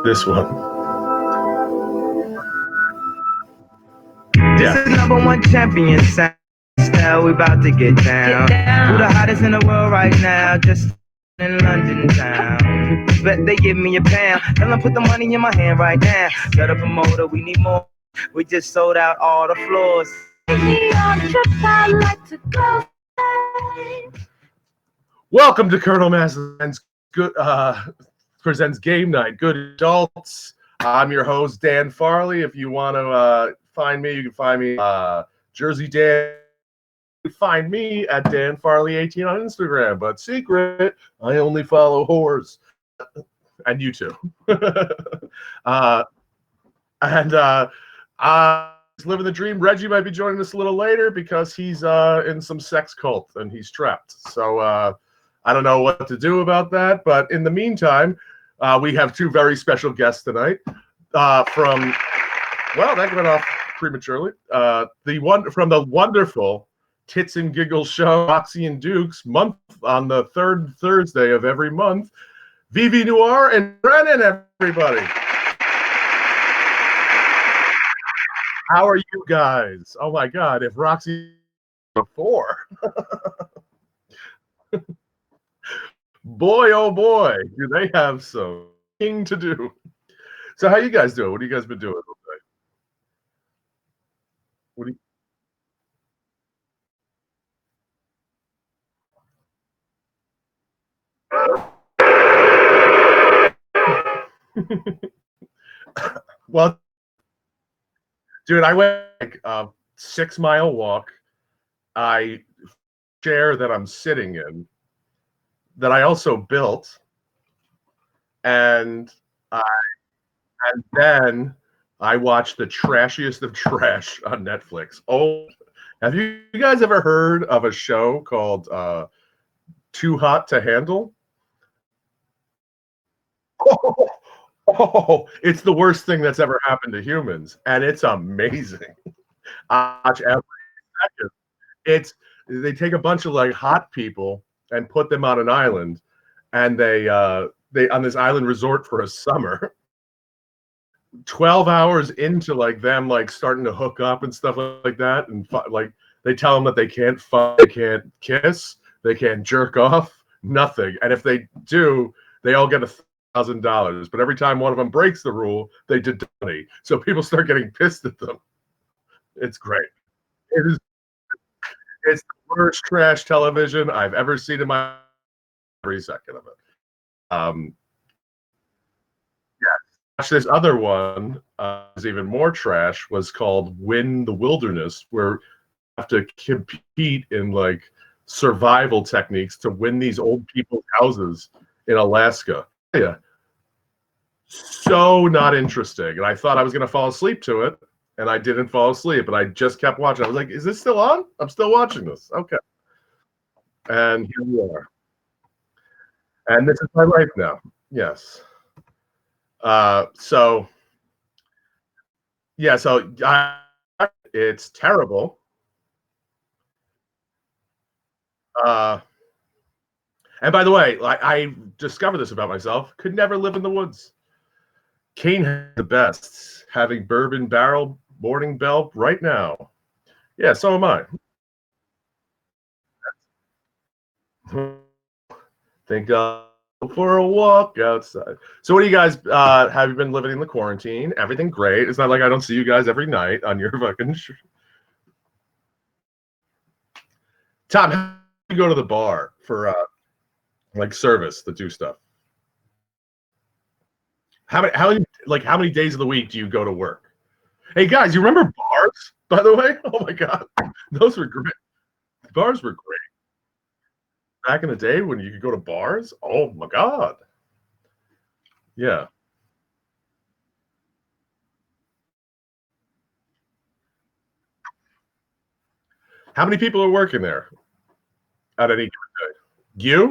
This one. This is number one champion sound. We about to get down. Who the hottest in the world right now? Just in London town. Bet they give me a pound. Tell them put the money in my hand right now. Set up a motor, we need more. We just sold out all the floors. Welcome to Colonel Mastodon's presents Game Night. Good adults. I'm your host, Dan Farley. If you want to find me, you can find me Jersey Dan. You can find me at Dan Farley18 on Instagram. But secret, I only follow whores. And you too. Living the dream. Reggie might be joining us a little later because he's in some sex cult and he's trapped. So I don't know what to do about that. But in the meantime, we have two very special guests tonight. That went off prematurely. From the wonderful Tits and Giggles show, Roxy and Dukes, month on the third Thursday of every month. Vivi, Noir, and Brennan, everybody. How are you guys? Oh my God! If Roxy before, boy, oh boy, do they have some thing to do. So how you guys doing? What have you guys been doing? What do you... Well, dude, I went like a 6-mile walk. I chair that I'm sitting in that I also built, and then I watched the trashiest of trash on Netflix. Oh, have you guys ever heard of a show called Too Hot to Handle? Oh, it's the worst thing that's ever happened to humans, and it's amazing. I watch every second. They take a bunch of like hot people and put them on an island, and they on this island resort for a summer. 12 hours into like them like starting to hook up and stuff like that, and like they tell them that they can't fuck, they can't kiss, they can't jerk off, nothing. And if they do, they all get $1,000. But every time one of them breaks the rule, they deduct money. So people start getting pissed at them. It's great. It's the worst trash television I've ever seen in my every second of it. This other one is even more trash, was called Win the Wilderness, where you have to compete in like survival techniques to win these old people's houses in Alaska. Yeah. So not interesting. And I thought I was going to fall asleep to it, and I didn't fall asleep, and I just kept watching. I was like, is this still on? I'm still watching this. Okay. And here we are. And this is my life now. Yes. So it's terrible. And by the way, I discovered this about myself. Could never live in the woods. Kane has the best, having bourbon barrel morning bell right now. Yeah, so am I. Think for a walk outside. So what do you guys have you been living in the quarantine? Everything great. It's not like I don't see you guys every night on your fucking Tom, how do you go to the bar for like service to do stuff? How many days of the week do you go to work? Hey guys, you remember bars, by the way? Oh my God. Those were great. Bars were great. Back in the day when you could go to bars? Oh my God. Yeah. How many people are working there at any given day? You? So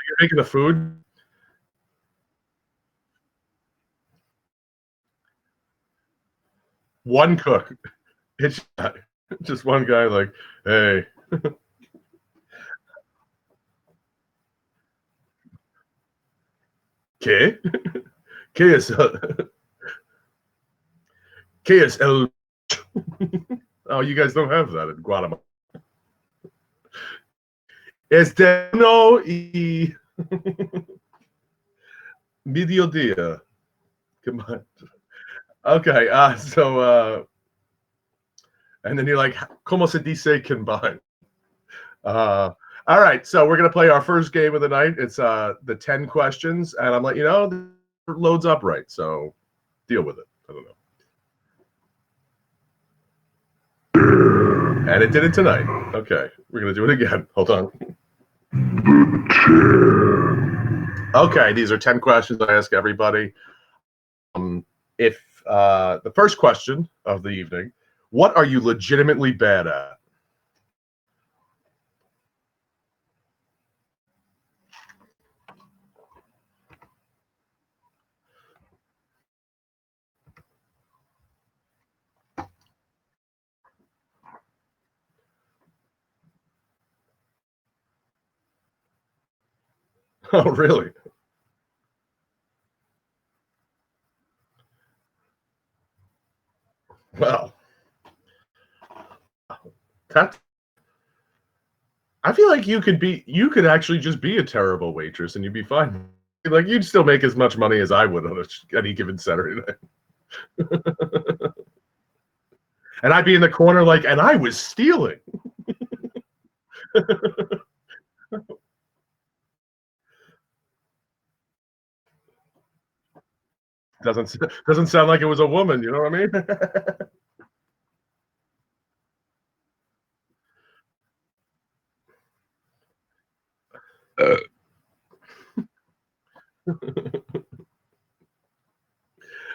you're making the food? One cook. It's just one guy like, hey. Okay. KSL. KSL. Oh, you guys don't have that in Guatemala. Este no y mediodía. Come on. Okay, and then you're like, como se dice combine? All right, so we're gonna play our first game of the night. It's the 10 questions, and I'm letting you know it loads up right, so deal with it. I don't know. And it did it tonight. Okay, we're gonna do it again. Hold on. Okay, these are 10 questions I ask everybody. If the first question of the evening, what are you legitimately bad at? Oh, really? Well, that I feel like you could actually just be a terrible waitress and you'd be fine. Like you'd still make as much money as I would on any given Saturday night. And I'd be in the corner like, and I was stealing. Doesn't sound like it was a woman, you know what I mean?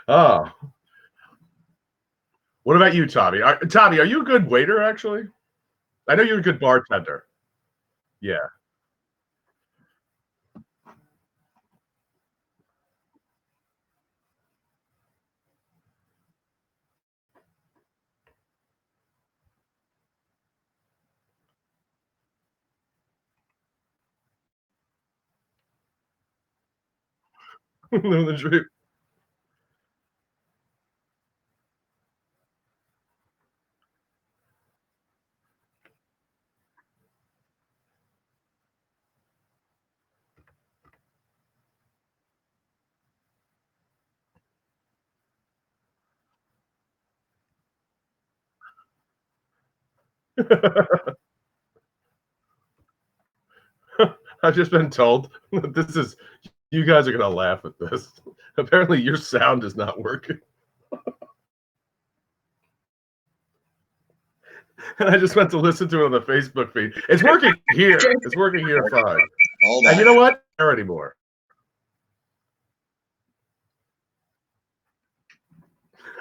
Oh. What about you, Tommy? Tommy, are you a good waiter, actually? I know you're a good bartender. Yeah. Living the dream. I've just been told this is you guys are gonna laugh at this. Apparently your sound is not working. And I just went to listen to it on the Facebook feed. It's working here. It's working here fine. And you know what? There anymore.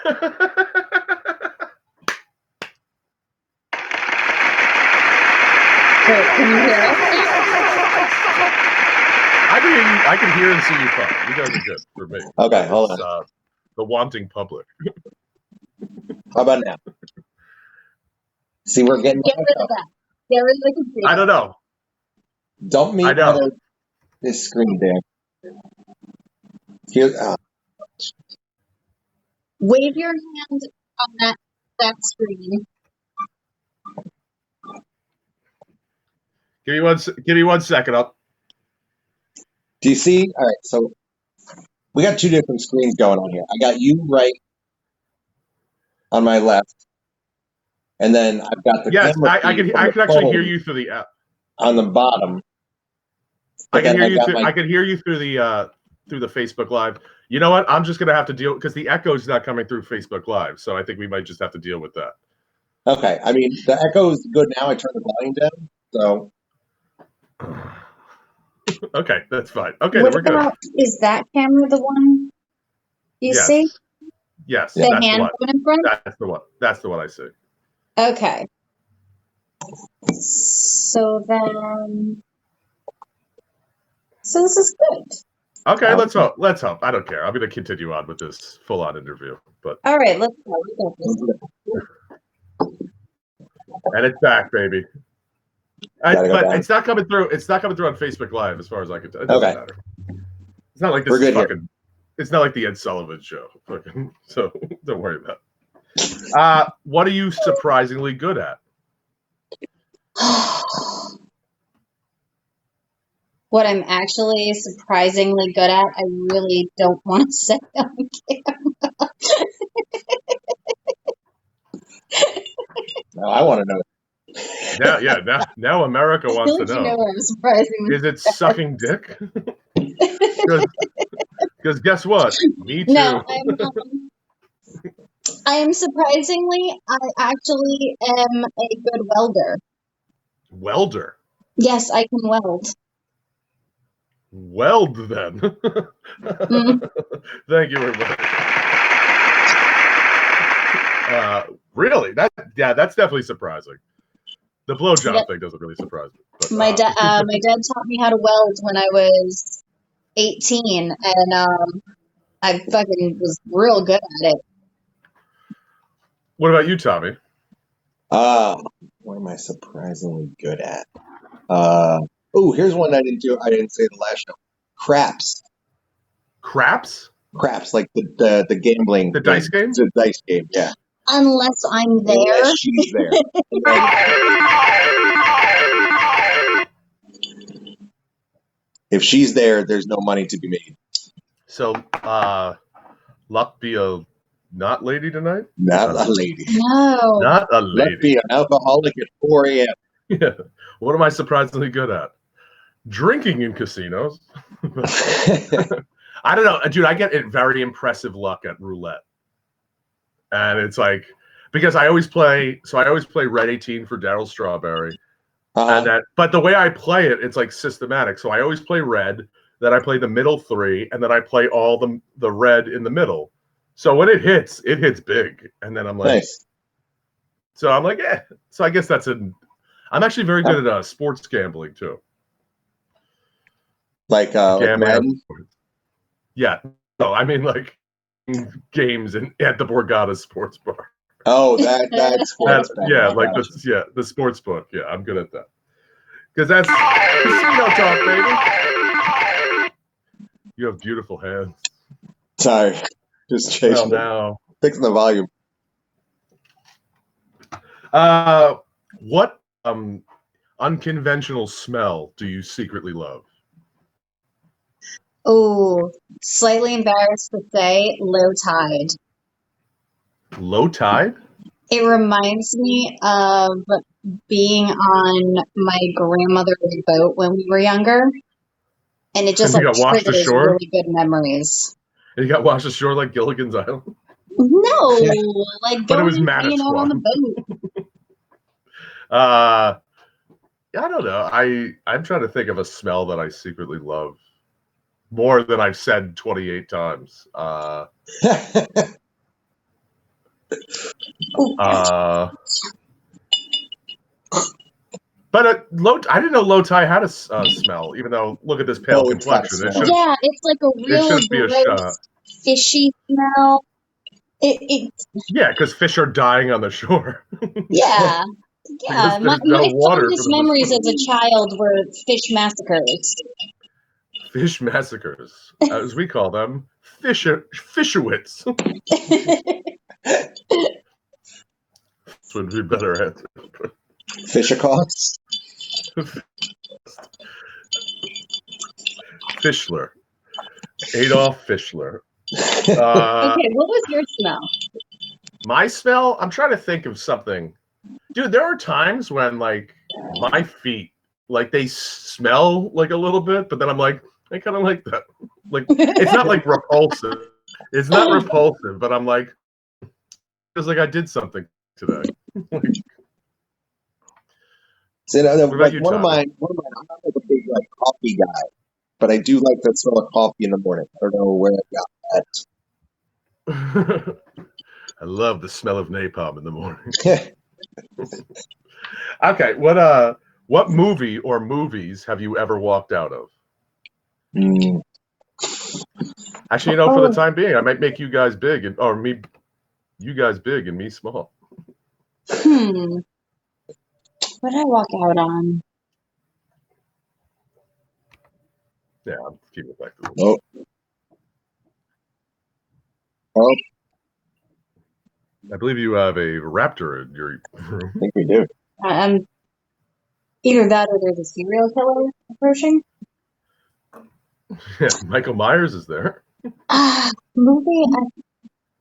Can you hear us? I can hear and see you fine. You guys are good for me. Okay, hold on. The wanting public. How about now? See, we're getting. Get rid of that. Get rid of the computer. I don't know. Don't meet this screen there. Here, Wave your hand on that screen. Give me one second up. do you see? All right, so we got two different screens going on here. I got you right on my left, and then I've got the yes. camera I can actually hear you through the app on the bottom. I can hear you through the Facebook Live. You know what? I'm just gonna have to deal because the echo is not coming through Facebook Live, so I think we might just have to deal with that. Okay, I mean the echo is good now. I turned the volume down, so. Okay, that's fine. Okay, What we're about, good. is that camera the one you see? Yes, The that's hand the one. in front? That's the one. That's the one I see. Okay. So this is good. Okay, let's hope. Let's hope. I don't care. I'm going to continue on with this full-on interview, but. All right, let's go. And it's back, baby. But it's not coming through. It's not coming through on Facebook Live, as far as I can tell. It doesn't matter. It's not like this is fucking. It's not like the Ed Sullivan Show. So don't worry about it. What are you surprisingly good at? What I'm actually surprisingly good at, I really don't want to say on camera. No, I want to know. Now America I wants feel to like you know know. what I'm surprisingly Is it sucking dick? Because guess what? Me too. No, I am surprisingly, I actually am a good welder. Welder. Yes, I can weld. Weld then. Thank you very much. Really? That's definitely surprising. The blowjob thing doesn't really surprise me. But, my dad taught me how to weld when I was 18, and I fucking was real good at it. What about you, Tommy? What am I surprisingly good at? Here's one I didn't do. I didn't say the last show. Craps. Craps? Craps, like the gambling. The dice game? The dice game, yeah. Unless I'm there. Unless she's there. If she's there, there's no money to be made. So, luck be a not lady tonight? Not a lady. No. Not a lady. Luck be an alcoholic at 4 a.m. Yeah. What am I surprisingly good at? Drinking in casinos. I don't know, dude. I get very impressive luck at roulette, and it's like because I always play. So I always play red 18 for Daryl Strawberry, and but the way I play it, it's like systematic. So I always play red, then I play the middle 3, and then I play all the red in the middle. So when it hits big, and then I'm like, nice. So I'm like, yeah. So I guess that's I'm actually very good at sports gambling too. Like Madden? Yeah. No, I mean like games at the Borgata Sports Bar. Oh, that's sports. Yeah, like the sports book. Yeah, I'm good at that. Because that's casino talk, baby. You have beautiful hands. Sorry, just chasing. Now fixing the volume. What unconventional smell do you secretly love? Oh, slightly embarrassed to say, low tide. Low tide? It reminds me of being on my grandmother's boat when we were younger, and it just triggers really good memories. And you got washed ashore like Gilligan's Island? No, like but it was hanging out on the boat. I don't know. I'm trying to think of a smell that I secretly love more than I've said 28 times. But I didn't know low tide had a smell. Even though, look at this pale complexion. It's like a real gross, fishy smell. Yeah, because fish are dying on the shore. Yeah. Yeah, my fondest memories as a child were fish massacres. Fish massacres, as we call them, Fishowitz. This would be better answer. Fisher-Cots? Fischler. Adolf Fischler. Okay, what was your smell? My smell? I'm trying to think of something. Dude, there are times when, like, my feet, like, they smell, like, a little bit, but then I'm like, I kind of like that. Like, it's not, like, repulsive. It's not repulsive, but I'm like, it's like I did something today. So, one of mine, I'm not like a big, like, coffee guy, but I do like the smell of coffee in the morning. I don't know where I got that. I love the smell of napalm in the morning. Okay, what movie or movies have you ever walked out of? Actually, for the time being, I might make you guys big you guys big and me small. What did I walk out on? Yeah, I'll keep it back to Oh, I believe you have a raptor in your room. I think we do. Either that or there's a serial killer approaching. Yeah, Michael Myers is there. Movie?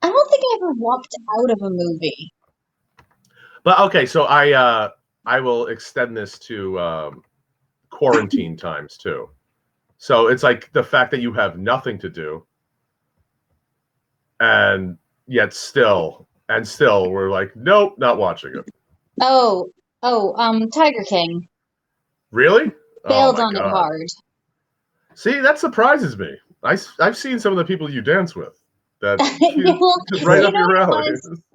I don't think I ever walked out of a movie. But okay, so I will extend this to quarantine times too. So it's like the fact that you have nothing to do, and yet still we're like, nope, not watching it. Tiger King. Really? Bailed oh on God. it hard. See, that surprises me. I've seen some of the people you dance with. That Well, right up your alley.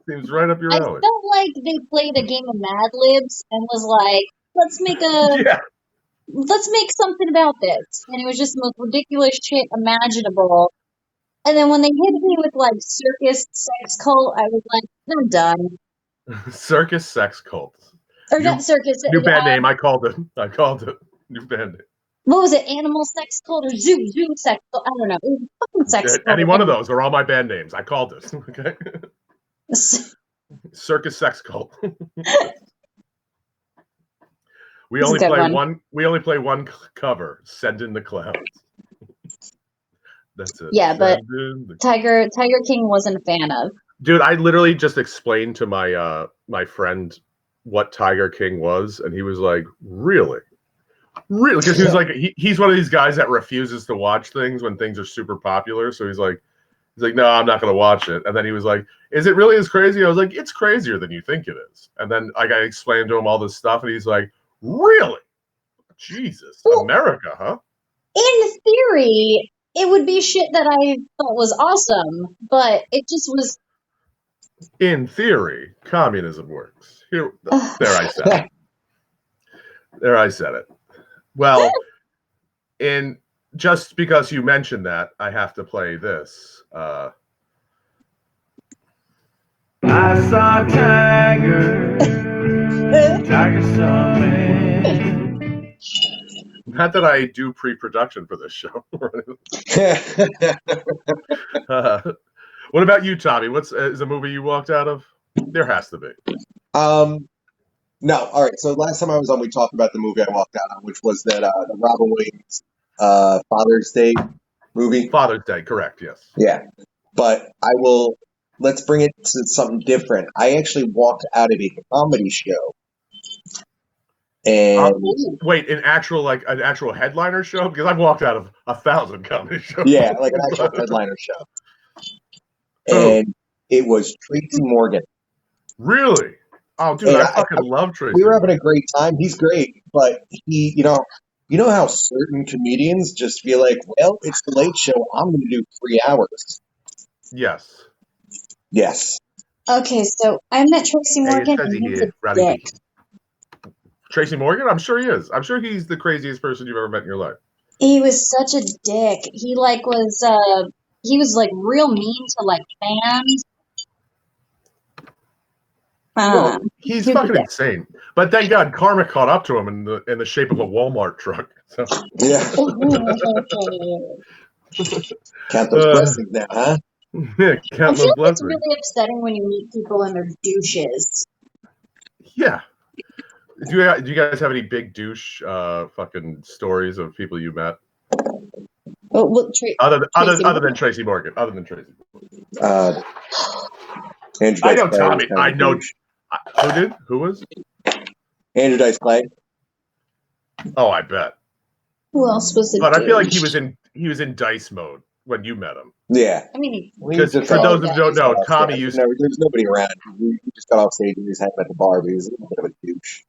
Seems right up your I alley. felt like they played a game of Mad Libs and was like, let's make something about this. And it was just the most ridiculous shit imaginable. And then when they hit me with like circus sex cult, I was like, I'm done. Circus sex cult. Or not circus. New band name. I called it. New band name. What was it? Animal sex cult or zoo sex cult? I don't know. It was fucking sex cult. Any one of those are all my band names. I called it. Okay. Circus sex cult. We only play one cover. Send in the clouds. That's it. Yeah, but Tiger King wasn't a fan of. Dude, I literally just explained to my my friend what Tiger King was, and he was like, "Really?" Because he was like, he's one of these guys that refuses to watch things when things are super popular. So he's like, no, I'm not going to watch it. And then he was like, is it really as crazy? I was like, it's crazier than you think it is. And then I explained to him all this stuff, and he's like, really? Jesus, well, America, huh? In theory, it would be shit that I thought was awesome, but it just was. In theory, communism works. There I said it. There I said it. Well, just because you mentioned that, I have to play this. I saw Tiger saw me. Not that I do pre-production for this show. What about you, Tommy? Is a movie you walked out of? There has to be. No. All right. So last time I was on, we talked about the movie I walked out on, which was that the Robin Williams Father's Day movie. Father's Day, correct? Yes. Yeah, but let's bring it to something different. I actually walked out of a comedy show. And wait, an actual headliner show? Because I've walked out of 1,000 comedy shows. Yeah, like an actual headliner show. And it was Tracy Morgan. Really? Oh, dude, I fucking love Tracy. We were having a great time. He's great, but he, you know how certain comedians just feel like, well, it's the Late Show. I'm going to do 3 hours. Yes. Yes. Okay, so I met Tracy Morgan. And he's a dick. Tracy Morgan? I'm sure he is. I'm sure he's the craziest person you've ever met in your life. He was such a dick. He was real mean to like fans. Well, he's fucking insane. But thank God karma caught up to him in the shape of a Walmart truck. So. Yeah. Count those blessings now, huh? Yeah, count those blessings. It's really upsetting when you meet people and they're douches. Yeah. Do you guys have any big douche fucking stories of people you met? Other than Tracy Morgan. Other than Tracy. Andrew I know Tommy. I know. Who did? Who was? Andrew Dice Clay. Oh, I bet. Who else was it? But I feel like he was in dice mode when you met him. Yeah. I mean, because for those who don't know, Tommy used. There's nobody around. He just got off stage and he was hanging at the bar, but he was a little bit of a douche.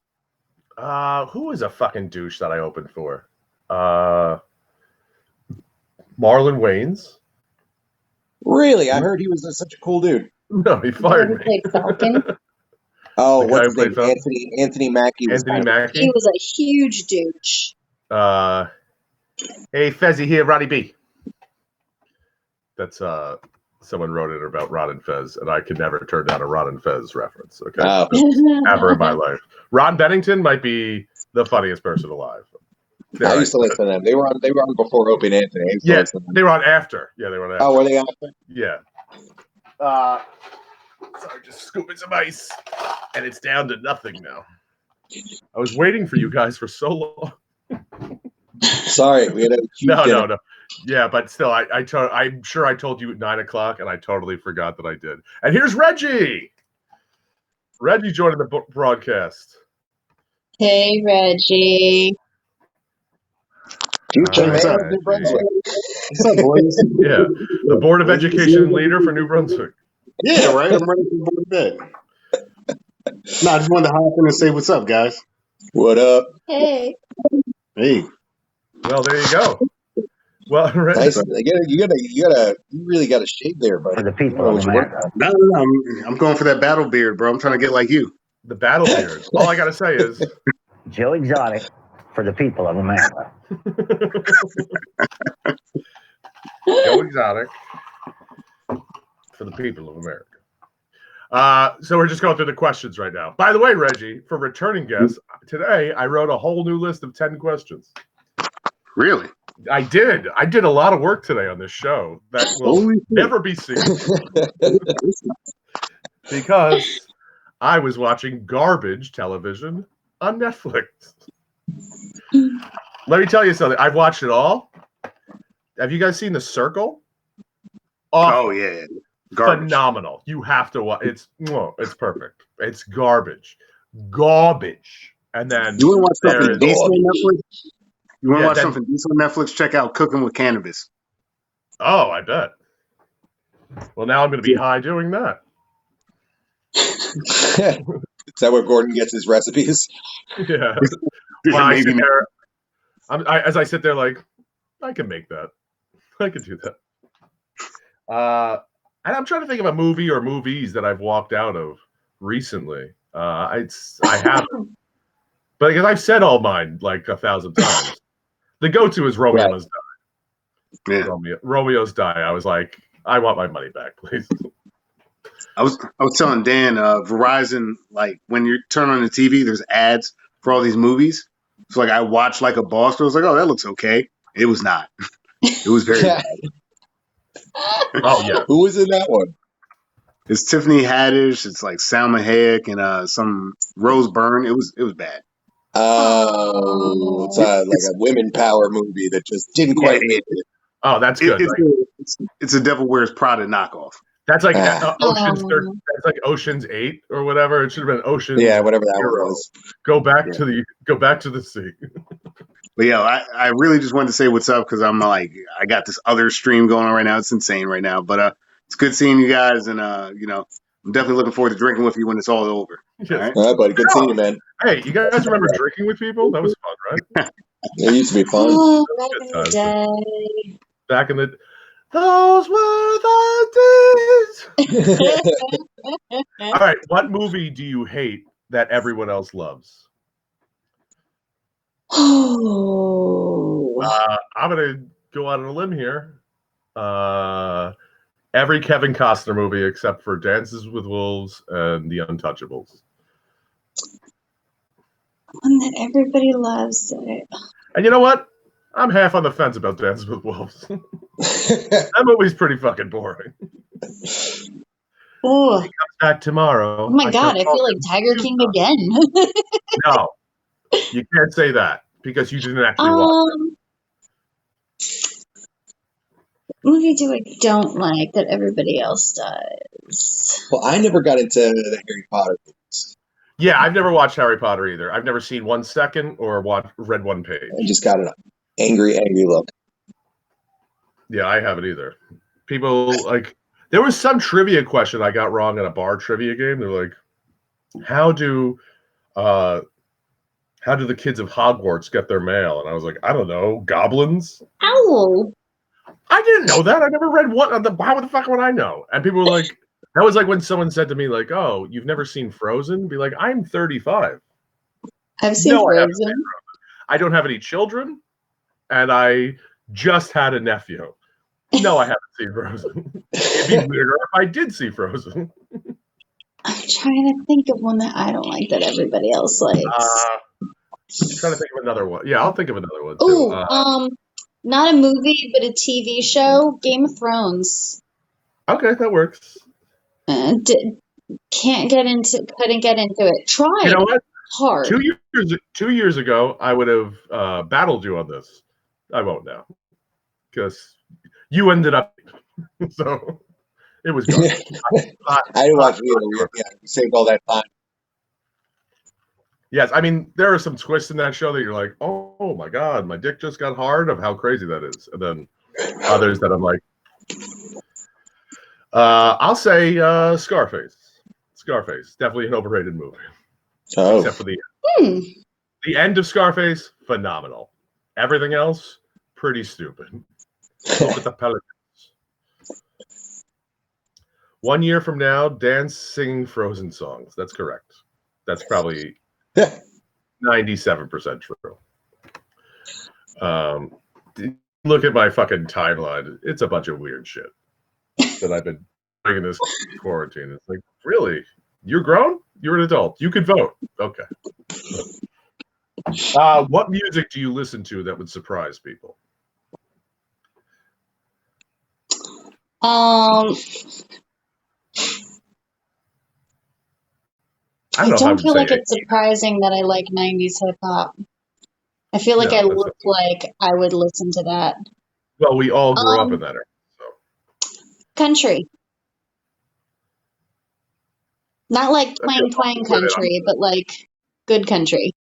Who was a fucking douche that I opened for? Marlon Wayans. Really? I heard he was such a cool dude. No, he fired me. Falcon. Oh, what's his name? Anthony Mackie. Anthony Mackie. He was a huge douche. Hey, Fezzy here, Roddy B. That's someone wrote it about Rod and Fez, and I could never turn down a Rod and Fez reference. Okay, ever in my life. Ron Bennington might be the funniest person alive. I used to listen to them. They were on before Opie and Anthony. Yeah, they were on after. Yeah, they were on after. Oh, were they after? Yeah. Sorry, just scooping some ice, and it's down to nothing now. I was waiting for you guys for so long. Sorry, we had a huge dinner. No. Yeah, but still, I'm sure I told you at 9 o'clock, and I totally forgot that I did. And here's Reggie. Reggie joining the broadcast. Hey, Reggie. Future man of New Brunswick. What's up, boys? Yeah, the Board of Education leader for New Brunswick. Yeah, right. I'm ready for the bed. No, I just wanted to hop in and say what's up, guys. What up? Hey. Hey. Well, there you go. Well, Reggie, Nice. You really got to shave there, buddy. For the people of America. No, I'm going for that battle beard, bro. I'm trying to get like you. the battle beard. All I gotta say is Joe Exotic for the people of America. Joe Exotic for the people of America. So we're just going through the questions right now. By the way, Reggie, for returning guests, today I wrote a whole new list of 10 questions. Really? I did. I did a lot of work today on this show that will never be seen because I was watching garbage television on Netflix. Let me tell you something. I've watched it all. Have you guys seen The Circle? Oh, yeah. Garbage. Phenomenal. You have to watch. It's perfect. It's garbage. Garbage. And then you want to watch something decent on Netflix? You want to watch something decent on Netflix? Check out Cooking with Cannabis. Oh, I bet. Well, now I'm going to be high doing that. Is that where Gordon gets his recipes? Yeah. Well, as I sit there, like, I can make that. I can do that. And I'm trying to think of a movie or movies that I've walked out of recently. I haven't. But because I've said all mine like 1,000 times. The go-to is Romeo's Die. Yeah. Romeo's Die. I was like, I want my money back, please. I was telling Dan, Verizon, like when you turn on the TV, there's ads for all these movies. So like I watched Like a Boss. I was like, oh, that looks okay. It was not. It was very bad. Oh yeah. Who was in that one? It's Tiffany Haddish. It's like Salma Hayek and some Rose Byrne. It was bad. Oh, it's like a women power movie that just didn't quite make it. Oh, that's good. It's a Devil Wears Prada knockoff. That's like Ocean's. That's like Ocean's 8 or whatever. It should have been Ocean's. Yeah, whatever that one was. Go back to the sea. But yeah, I really just wanted to say what's up because I'm like I got this other stream going on right now. It's insane right now, but it's good seeing you guys, and I'm definitely looking forward to drinking with you when it's all over. Yes. All right? All right, buddy. Good seeing you, man. Hey, you guys remember drinking with people? That was fun, right? It used to be fun. Oh, back in the day. Back in the those were the days. All right, what movie do you hate that everyone else loves? Oh. I'm gonna go out on a limb here. Every Kevin Costner movie except for Dances with Wolves and The Untouchables. One that everybody loves. And you know what? I'm half on the fence about Dances with Wolves. That movie's pretty fucking boring. Oh. He comes back tomorrow. Oh my God, I feel like Tiger King again. No, you can't say that because you didn't actually watch it. What movie do I don't like that everybody else does? Well, I never got into the Harry Potter movies. Yeah, I've never watched Harry Potter either. I've never seen 1 second or read one page. I just got an angry look. Yeah, I haven't either. People like there was some trivia question I got wrong in a bar trivia game. They're like, how do the kids of Hogwarts get their mail? And I was like, I don't know, goblins? Ow! I didn't know that. I never read one. How the fuck would I know? And people were like, that was like when someone said to me, like, oh, you've never seen Frozen? Be like, I'm 35. I've seen Frozen. I don't have any children, and I just had a nephew. No, I haven't seen Frozen. It'd be weirder if I did see Frozen. I'm trying to think of one that I don't like that everybody else likes. I'm trying to think of another one. Yeah, I'll think of another one too. Oh, not a movie, but a TV show. Game of Thrones. Okay, that works. couldn't get into it. Tried. You know what? Hard. 2 years ago, I would have battled you on this. I won't now because you ended up. So it was good. I didn't watch Vivi. Yeah, you saved all that time. Yes, I mean there are some twists in that show that you're like, oh my god, my dick just got hard of how crazy that is, and then others that I'm like, I'll say Scarface. Scarface, definitely an overrated movie. Oh. Except for the end of Scarface, phenomenal. Everything else, pretty stupid. Look at the pelicans. 1 year from now, Dan's singing Frozen songs. That's correct. That's probably 97% true. Look at my fucking timeline. It's a bunch of weird shit that I've been doing in this quarantine. It's like, really? You're grown? You're an adult. You could vote. Okay. What music do you listen to that would surprise people? I don't feel like it's surprising that I like 90s hip hop. I feel like I look like I would listen to that. Well, we all grew up in that era. So. Country. Not like twang country, but like good country.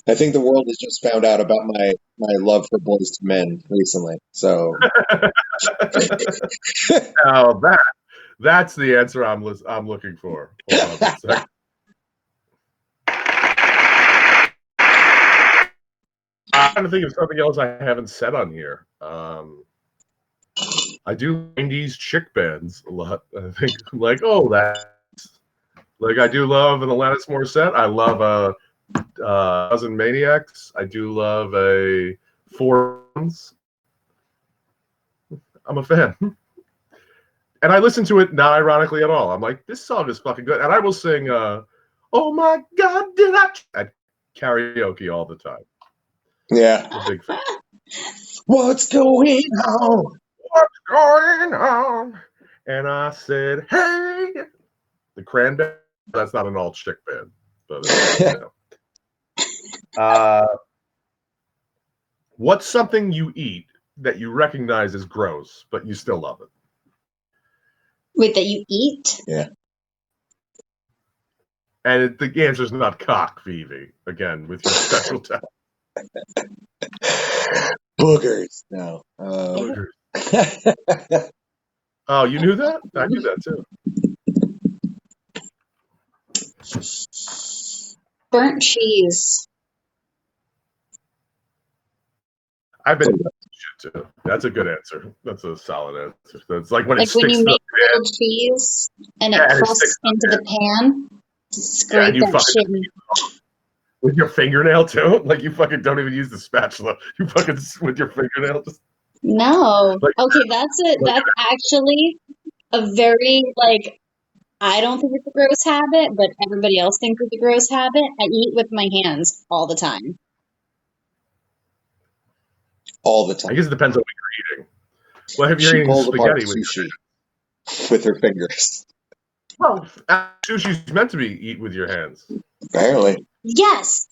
I think the world has just found out about my love for Boys to Men recently. So, now that's the answer I'm looking for. Hold on a second. I'm trying to think of something else I haven't said on here. I do 90s chick bands a lot. I think like, that's like I do love an Alanis Morissette. I love Dozen Maniacs. I do love a Four. I'm a fan. And I listen to it not ironically at all. I'm like, this song is fucking good. And I will sing Oh My God, did I at karaoke all the time. Yeah. I'm a big fan. What's going on? What's going on? And I said, hey. The Cranberries. That's not an all chick band. But what's something you eat that you recognize as gross, but you still love it? Wait, that you eat? Yeah. And the answer is not cock, Vivi. Again, with your special talent. Boogers. No. Boogers. Oh, you knew that? I knew that too. Burnt cheese. I've been shit too. That's a good answer. That's a solid answer. That's like when it sticks when you to make little cheese and it crusts into the pan. Scrape that shit with your fingernail too. Like you fucking don't even use the spatula. You fucking with your fingernail. Just no. Like, okay, that's it. That's actually a very I don't think it's a gross habit, but everybody else thinks it's a gross habit. I eat with my hands all the time. All the time. I guess it depends on what you're eating. Well, if you're eating spaghetti with her fingers. Well, sushi's meant to be eaten with your hands. Apparently. Yes.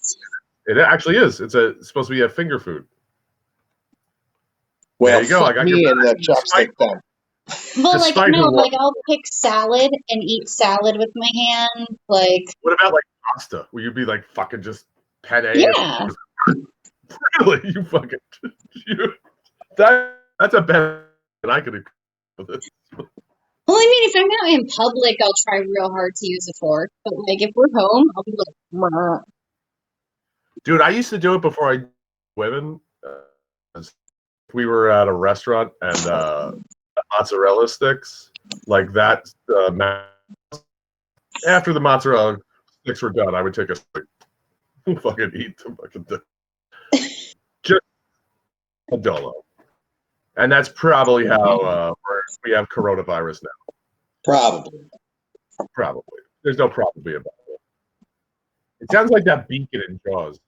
It actually is. It's supposed to be a finger food. Well, there you go. I got me and the chopstick then. Well, I'll pick salad and eat salad with my hand. What about pasta? Will you be fucking just penne? Yeah. Really? You fucking that's a better than I could have. Well, I mean, if I'm out in public, I'll try real hard to use a fork. But if we're home, I'll be like, Mah. Dude, I used to do it before I women. We were at a restaurant and mozzarella sticks like that. After the mozzarella sticks were done, I would take a stick, fucking eat them, fucking just a dolo. And that's probably how we have coronavirus now. Probably. There's no probably about it. It sounds like that beacon in Jaws.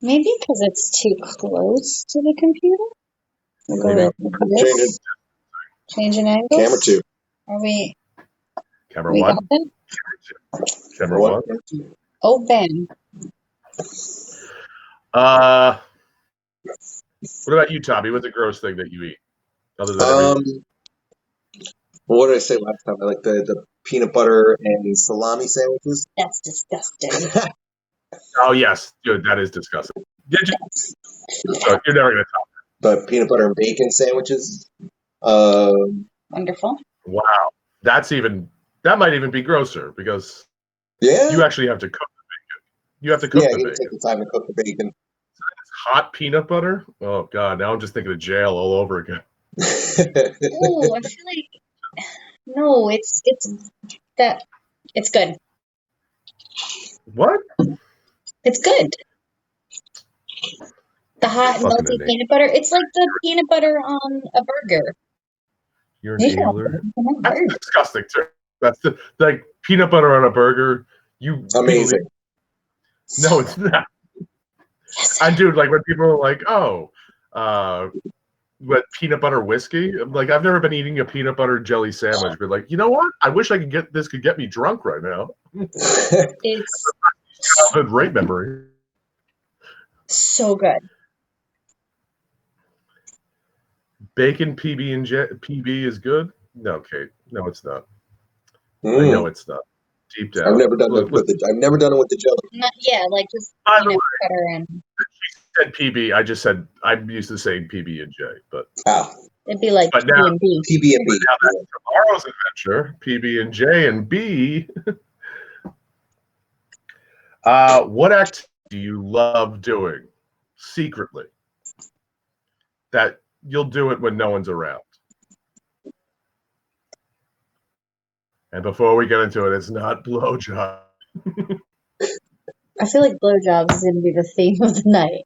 Maybe because it's too close to the computer. We'll go to this. Changing angles. Camera 2. Are we? Camera 1. Got that? Camera 1. Oh, bam. What about you, Tommy? What's a gross thing that you eat? Other than what did I say last time? I like the peanut butter and salami sandwiches. That's disgusting. Oh yes, dude, that is disgusting. You're never gonna top The peanut butter and bacon sandwiches. Wonderful. Wow, that might even be grosser because you actually have to cook the bacon. You have to cook the bacon. Take the time to cook the bacon. Hot peanut butter? Oh god, now I'm just thinking of jail all over again. Oh, I feel like no, it's good. What? It's good. The hot melty peanut butter. It's like the peanut butter on a burger. You're an ailer. That's disgusting too. That's like peanut butter on a burger. Amazing. No, it's not. Yes. And dude, like when people are like, "Oh, what peanut butter whiskey?" I'm like, I've never been eating a peanut butter jelly sandwich, but like, you know what? I wish I could get me drunk right now. It's childhood rape memory. So good. Bacon PB is good. No, Kate. No, it's not. I know it's not. Deep down, I've never done it with the jelly. Yeah, like just peanut butter and. She said PB. I just said I'm used to saying PB and J, but it'd be like PB and B. PB and B. Now that's tomorrow's adventure. PB and J and B. What act do you love doing secretly? That you'll do it when no one's around. And before we get into it, it's not blowjob. I feel like blowjobs is going to be the theme of the night.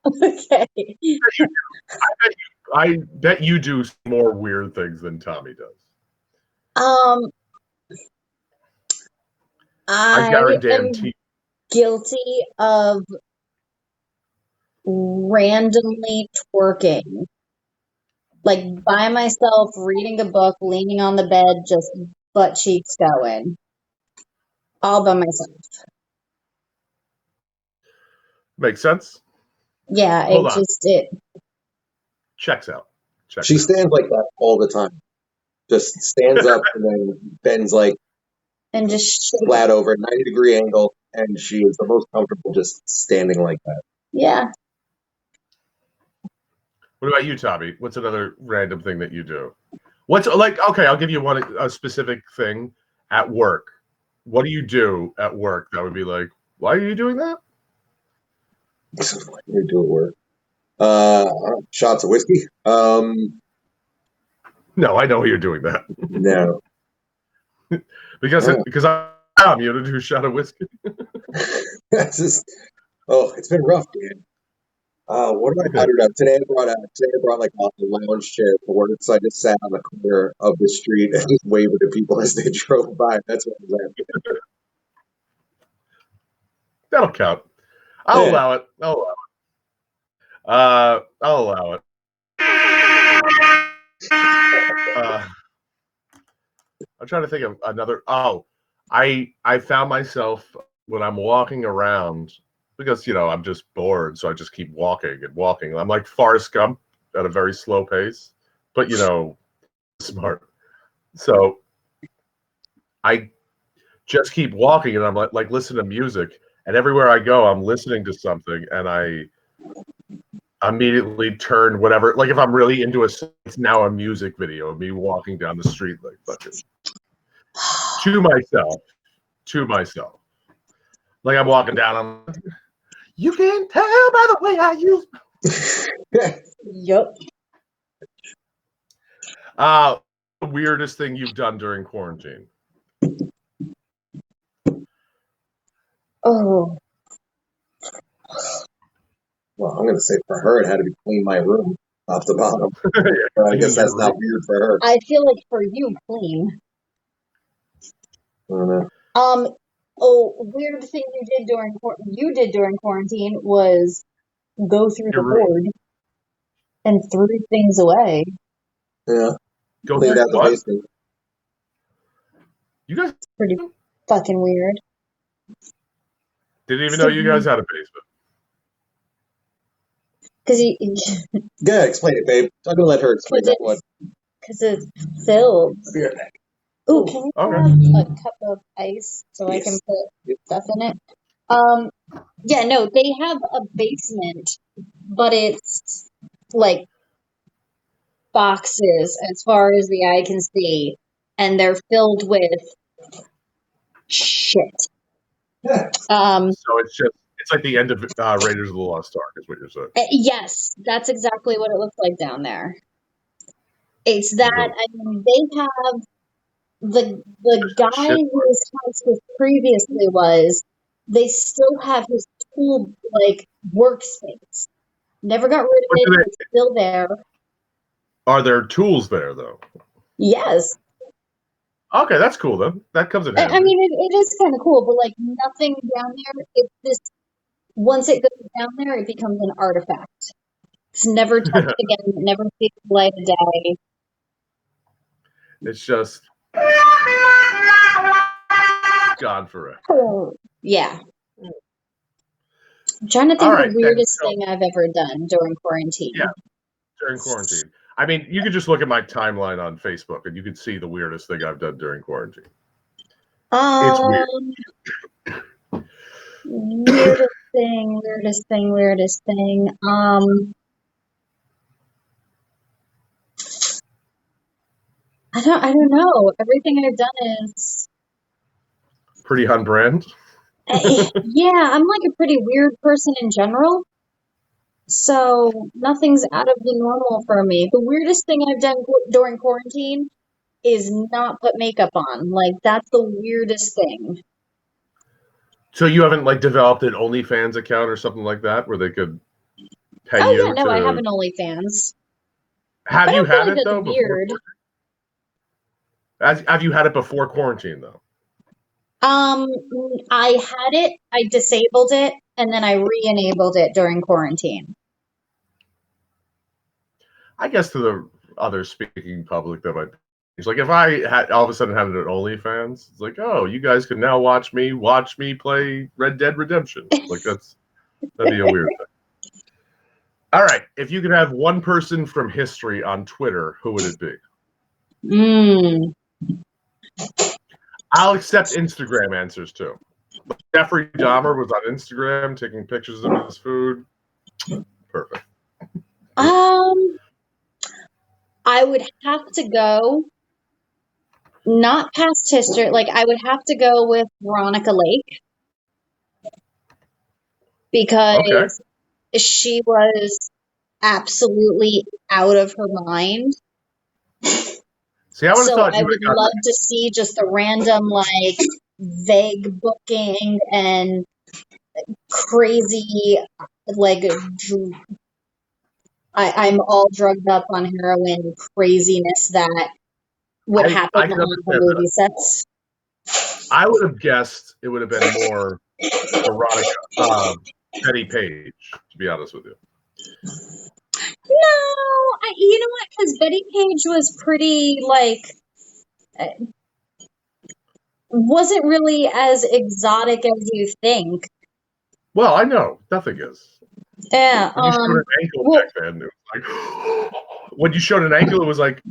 Okay. I bet you do more weird things than Tommy does. I am guilty of randomly twerking. Like by myself, reading a book, leaning on the bed, just butt cheeks going. All by myself. Makes sense? Yeah, it checks out. She stands like that all the time. Just stands up and then bends like and just flat over, 90-degree angle, and she is the most comfortable just standing like that. Yeah. What about you, Tommy? What's another random thing that you do? What's like? Okay, I'll give you a specific thing at work. What do you do at work that would be like, why are you doing that? What do you do at work? Shots of whiskey. No, I know you're doing that. No. because I'm you to do a shot of whiskey. That's just, it's been rough, dude. What did I do? Today I brought like a lounge chair to work, so I just sat on the corner of the street and just waved to people as they drove by. That's what I was at. That'll count. I'll allow it. I'll allow it. I'm trying to think of another. I found myself when I'm walking around because I'm just bored, so I just keep walking and walking. I'm like Forrest Gump at a very slow pace, but smart. So I just keep walking, and I'm like listen to music, and everywhere I go, I'm listening to something, and I immediately turn whatever. Like if I'm really into it's now a music video of me walking down the street like fucking to myself. Like I'm walking down. I'm. You can tell by the way I use. Yep. The weirdest thing you've done during quarantine? Oh. Well, I'm going to say for her, it had to be clean my room. off the bottom. Yeah, I guess that's not weird for her. I feel like for you, clean. I don't know. Weird thing you did during quarantine was go through the board and threw things away. Yeah. Go Cleaned out the what? basement. You guys It's pretty fucking weird. didn't even know you guys had a basement. Because Yeah, explain it, babe. I'm gonna let her explain that one. Because it's filled. I'll be right back. Ooh, can you have a cup of ice so I can put stuff in it? Yeah, no, they have a basement, but it's like boxes as far as the eye can see, and they're filled with shit. So it's like the end of Raiders of the Lost Ark, is what you're saying. Yes, that's exactly what it looks like down there. It's that, I mean, they have the guy whose house this previously was, they still have his tool, like, workspace. Never got rid of it, it's still there. Are there tools there, though? Yes. Okay, that's cool, then. That comes in handy. I mean, it is kind of cool, but, like, nothing down there, it's just, once it goes down there, it becomes an artifact. It's never touched again, never sees the light of day. It's just gone forever. Oh, yeah. I'm trying to think of the weirdest thing I've ever done during quarantine. Yeah, during quarantine. I mean, you could just look at my timeline on Facebook, and you can see the weirdest thing I've done during quarantine. It's weird. Weirdest thing. I don't know. Everything I've done is pretty on brand. Yeah, I'm like a pretty weird person in general. So nothing's out of the normal for me. The weirdest thing I've done during quarantine is not put makeup on. Like, that's the weirdest thing. So you haven't, like, developed an OnlyFans account or something like that where they could pay you? Oh, yeah, no, I have an OnlyFans. Have you had it, though? Weird. Have you had it before quarantine, though? I had it, I disabled it, and then I re-enabled it during quarantine. I guess to the other speaking public that might be. It's like if I had all of a sudden had an OnlyFans, it's like, oh, you guys can now watch me play Red Dead Redemption. Like that'd be a weird thing. All right, if you could have one person from history on Twitter, who would it be? I'll accept Instagram answers too. Jeffrey Dahmer was on Instagram taking pictures of his food. Perfect. I would have to go not past history. Like, I would have to go with Veronica Lake because she was absolutely out of her mind. See, I would have thought I would love to see just a random, like, vague booking and crazy, like, I'm all drugged up on heroin craziness that would happen on the movie sets. I would have guessed it would have been more Veronica, Betty Page, to be honest with you. No, you know what? Because Betty Page was pretty, like, wasn't really as exotic as you think. Well, I know. Nothing is. Yeah. When you showed an ankle back then, it was like, when you showed an ankle, it was like.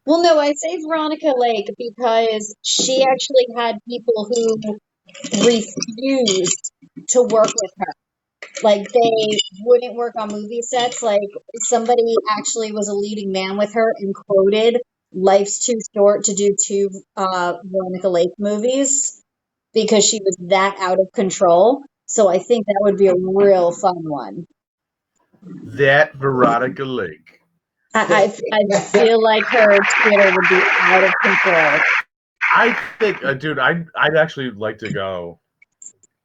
Well, no, I say Veronica Lake because she actually had people who refused to work with her. Like, they wouldn't work on movie sets. Like, somebody actually was a leading man with her and quoted, "Life's too short to do 2 Veronica Lake movies," because she was that out of control. So I think that would be a real fun one. That Veronica Lake. I feel like her Twitter would be out of control. I think, dude, I'd actually like to go.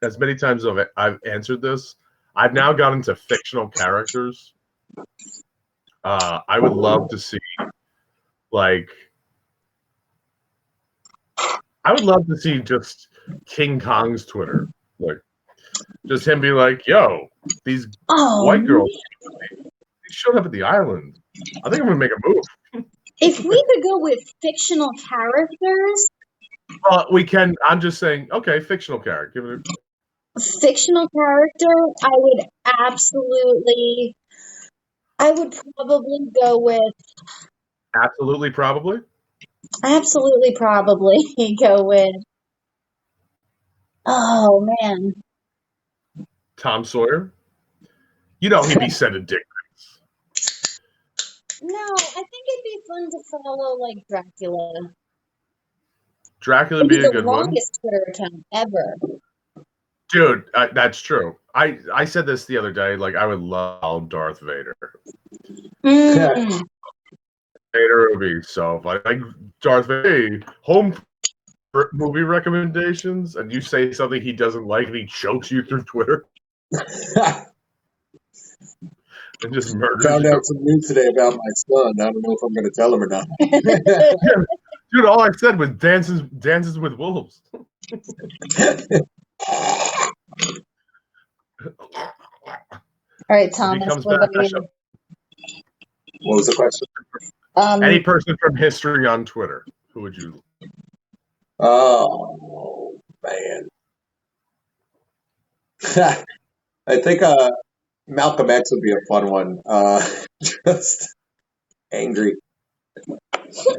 As many times as I've answered this, I've now got into fictional characters. I would love to see, like, I would love to see just King Kong's Twitter, like, just him be like, "Yo, these white girls, they showed up at the island. I think I'm gonna make a move." If we could go with fictional characters, We can. I'm just saying. Okay, fictional character. Give it fictional character, I would probably go with. absolutely, probably. Absolutely, probably go with. Oh man. Tom Sawyer. You know he'd be sending dick pics. No, I think it'd be fun to follow like Dracula. Dracula It'd be be a the good one, longest Twitter account ever. dude. That's true. I said this the other day. Like, I would love Darth Vader. Mm. Vader would be so fun. Like Darth Vader, home movie recommendations, and you say something he doesn't like, and he chokes you through Twitter and just murders Found you. out some news today about my son. I don't know if I'm going to tell him or not. Dude, all I said was dances with wolves. All right, Thomas. If he comes What back, about you? What was the question? Any person from history on Twitter, who would you? Oh, man. I think Malcolm X would be a fun one. Just angry.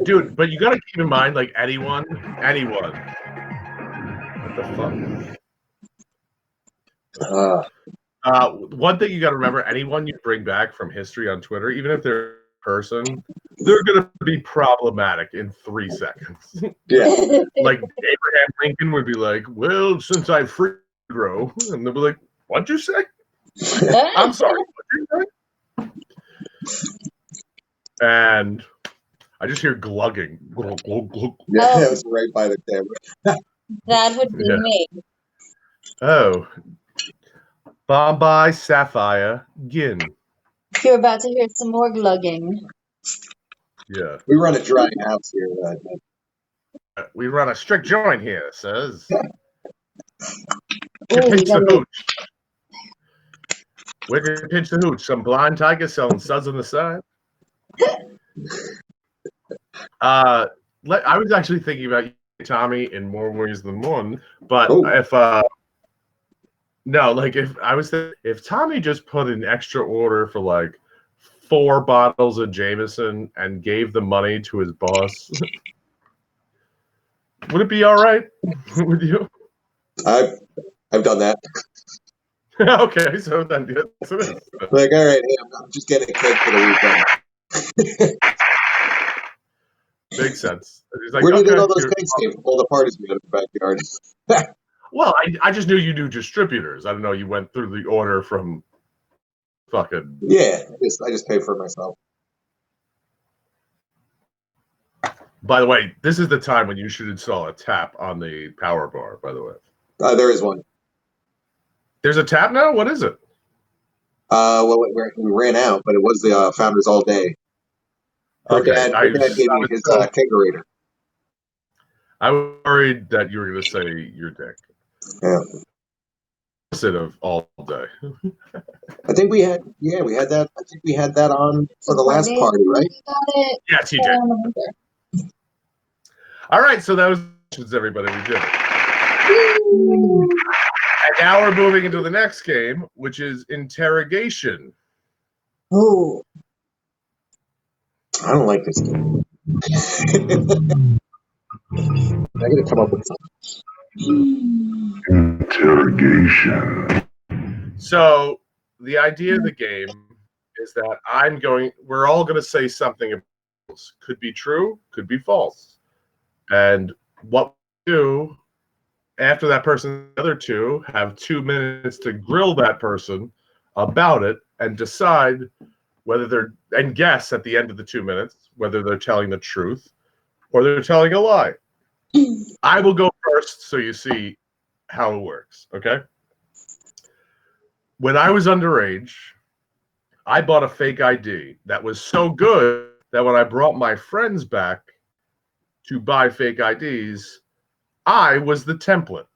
Dude, but you got to keep in mind, like, anyone. What the fuck? One thing you got to remember: anyone you bring back from history on Twitter, even if they're a person, they're gonna be problematic in 3 seconds. Yeah. Like Abraham Lincoln would be like, "Well, since I free grow," and they'll be like, "What'd you say?" I'm sorry. What'd you say? And I just hear glugging. Glug, glug, glug. Yeah, that was right by the camera. That would be me. Oh. Bombay Sapphire Gin. You're about to hear some more glugging. Yeah. We run a dry house here. We run a strict joint here, says. Ooh, Pinch the yummy. hooch. We can pinch the hooch. Some blind tiger selling suds on the side. I was actually thinking about you, Tommy, in more ways than one. But if Tommy just put an extra order for like 4 bottles of Jameson and gave the money to his boss, would it be all right with you? I've done that. Okay, so then like, all right, hey, I'm just getting a cake for the weekend. Makes sense. Like, where do you get all those cakes came from? All the parties we had in the backyard. Well, I just knew you do distributors. I don't know you went through the order from fucking. Yeah, I just pay for it myself. By the way, this is the time when you should install a tap on the power bar, by the way. There is one. There's a tap now? What is it? Well, we ran out, but it was the Founders All Day. Her dad gave me his kegerator. I was worried that you were going to say your dick. Yeah. Instead of all day. I think we had that. I think we had that on for the last party, right? Got it. Yes, you did. All right, so that was everybody. We did it. And now we're moving into the next game, which is interrogation. Ooh. I don't like this game. I gotta come up with something. Interrogation. So the idea of the game is that we're all going to say something could be true, could be false. And what we do after that person, the other two have 2 minutes to grill that person about it and decide and guess at the end of the 2 minutes whether they're telling the truth or they're telling a lie. I will go first so you see how it works, okay? When I was underage, I bought a fake ID that was so good that when I brought my friends back to buy fake IDs, I was the template.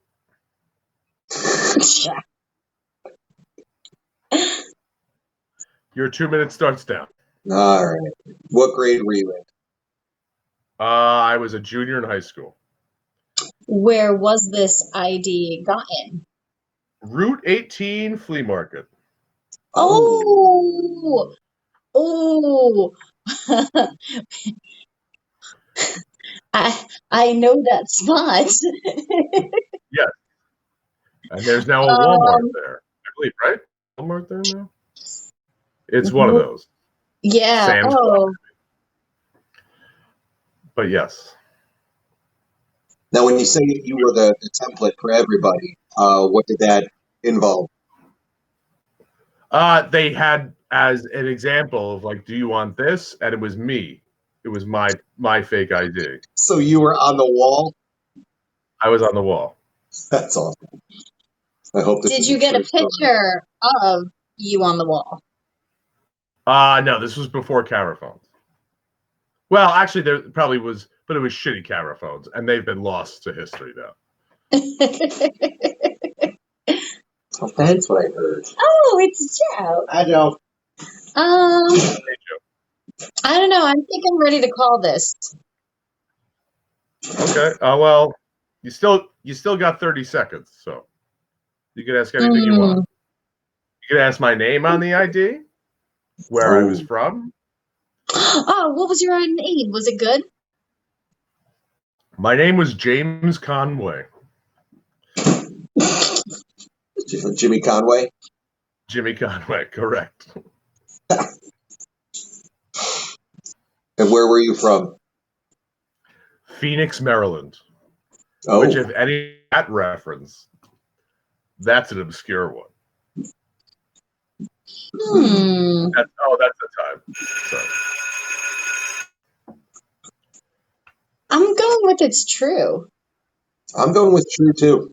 Your 2 minutes starts now. All right. What grade were you in? I was a junior in high school. Where was this ID gotten? Route 18 flea market. Oh, I know that spot. Yes. And there's now a Walmart there. I believe, right? Walmart there now? It's one of those. Yeah. Sam's Club. But yes. Now, when you say you were the template for everybody, what did that involve? They had as an example of like, do you want this? And it was me. It was my fake ID. So you were on the wall? I was on the wall. That's awesome. I hope this Did you get a picture of you on the wall? No, this was before camera phones. Well, actually, there probably was, but it was shitty camera phones, and they've been lost to history now. Oh, that's what I heard. Oh, it's Joe. I know. I don't know. I think I'm ready to call this. Okay. Well, you still got 30 seconds, so you can ask anything you want. You can ask my name on the ID, where I was from. Oh, what was your name? Was it good? My name was James Conway. Jimmy Conway? Jimmy Conway, correct. And where were you from? Phoenix, Maryland. Oh. Which, if any that reference, that's an obscure one. That's the time. Sorry. I'm going with it's true. I'm going with true, too.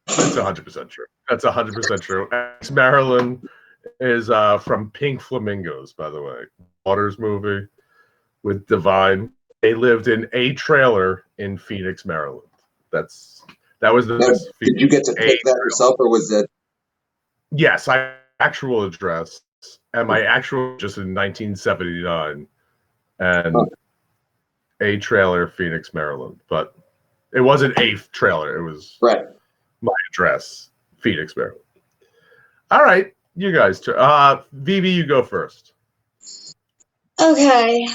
That's 100% true. That's 100% true. Maryland is from Pink Flamingos, by the way. Waters movie with Divine. They lived in a trailer in Phoenix, Maryland. That was the best. Did you get to pick that yourself, or was it? Yes, I actual address, and my actual just in 1979, and a trailer, Phoenix, Maryland. But it wasn't a trailer; it was right. My address, Phoenix, Maryland. All right, you guys. Vivi, you go first. Okay.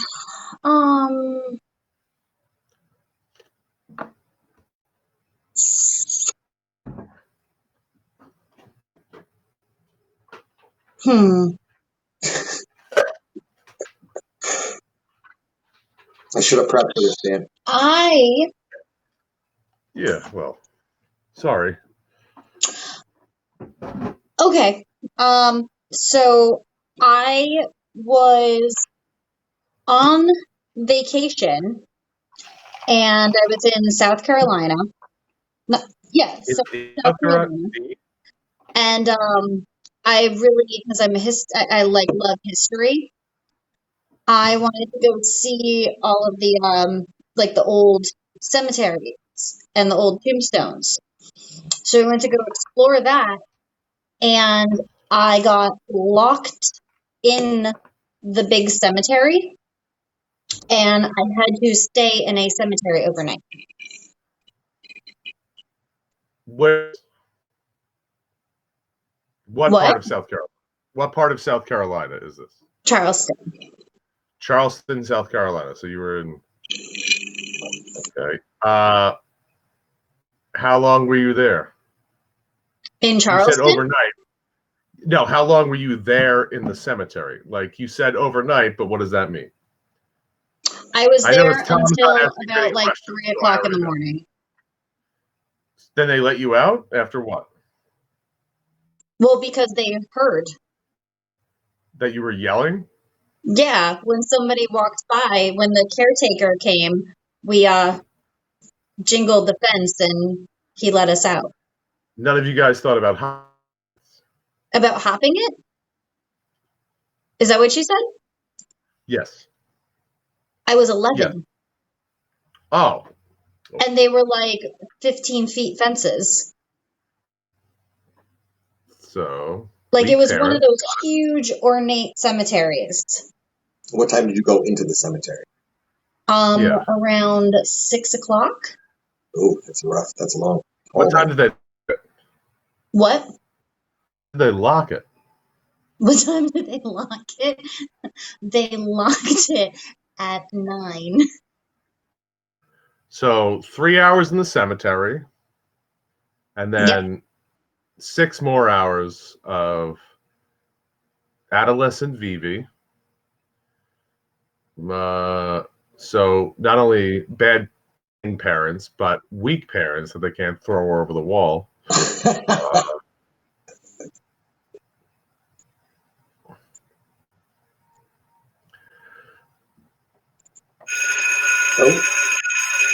I should have prepped for this, Dan. Yeah, well, sorry. Okay. So I was on vacation and I was in South Carolina. South Carolina. And I really, because I like love history. I wanted to go see all of the like the old cemeteries and the old tombstones. So we went to go explore that, and I got locked in the big cemetery, and I had to stay in a cemetery overnight. What part of South Carolina? What part of South Carolina is this? Charleston, South Carolina. So you were in. Okay. How long were you there? In Charleston? You said overnight. No, how long were you there in the cemetery? Like you said overnight, but what does that mean? I was there until about like 3 o'clock in the morning. Then they let you out after what? Well, because they heard that you were yelling. Yeah, when somebody walked by, when the caretaker came, we jingled the fence and he let us out. None of you guys thought about how. About hopping it? Is that what you said? Yes. I was 11. Yeah. Oh. And they were like 15 feet fences. So. Like it was one of those huge ornate cemeteries. What time did you go into the cemetery? Around 6 o'clock. Oh, that's rough. That's long. What time did they? What? Did they lock it? What time did they lock it? They locked it at 9. So 3 hours in the cemetery, and then 6 more hours of adolescent Vivi. So not only bad parents, but weak parents that they can't throw her over the wall.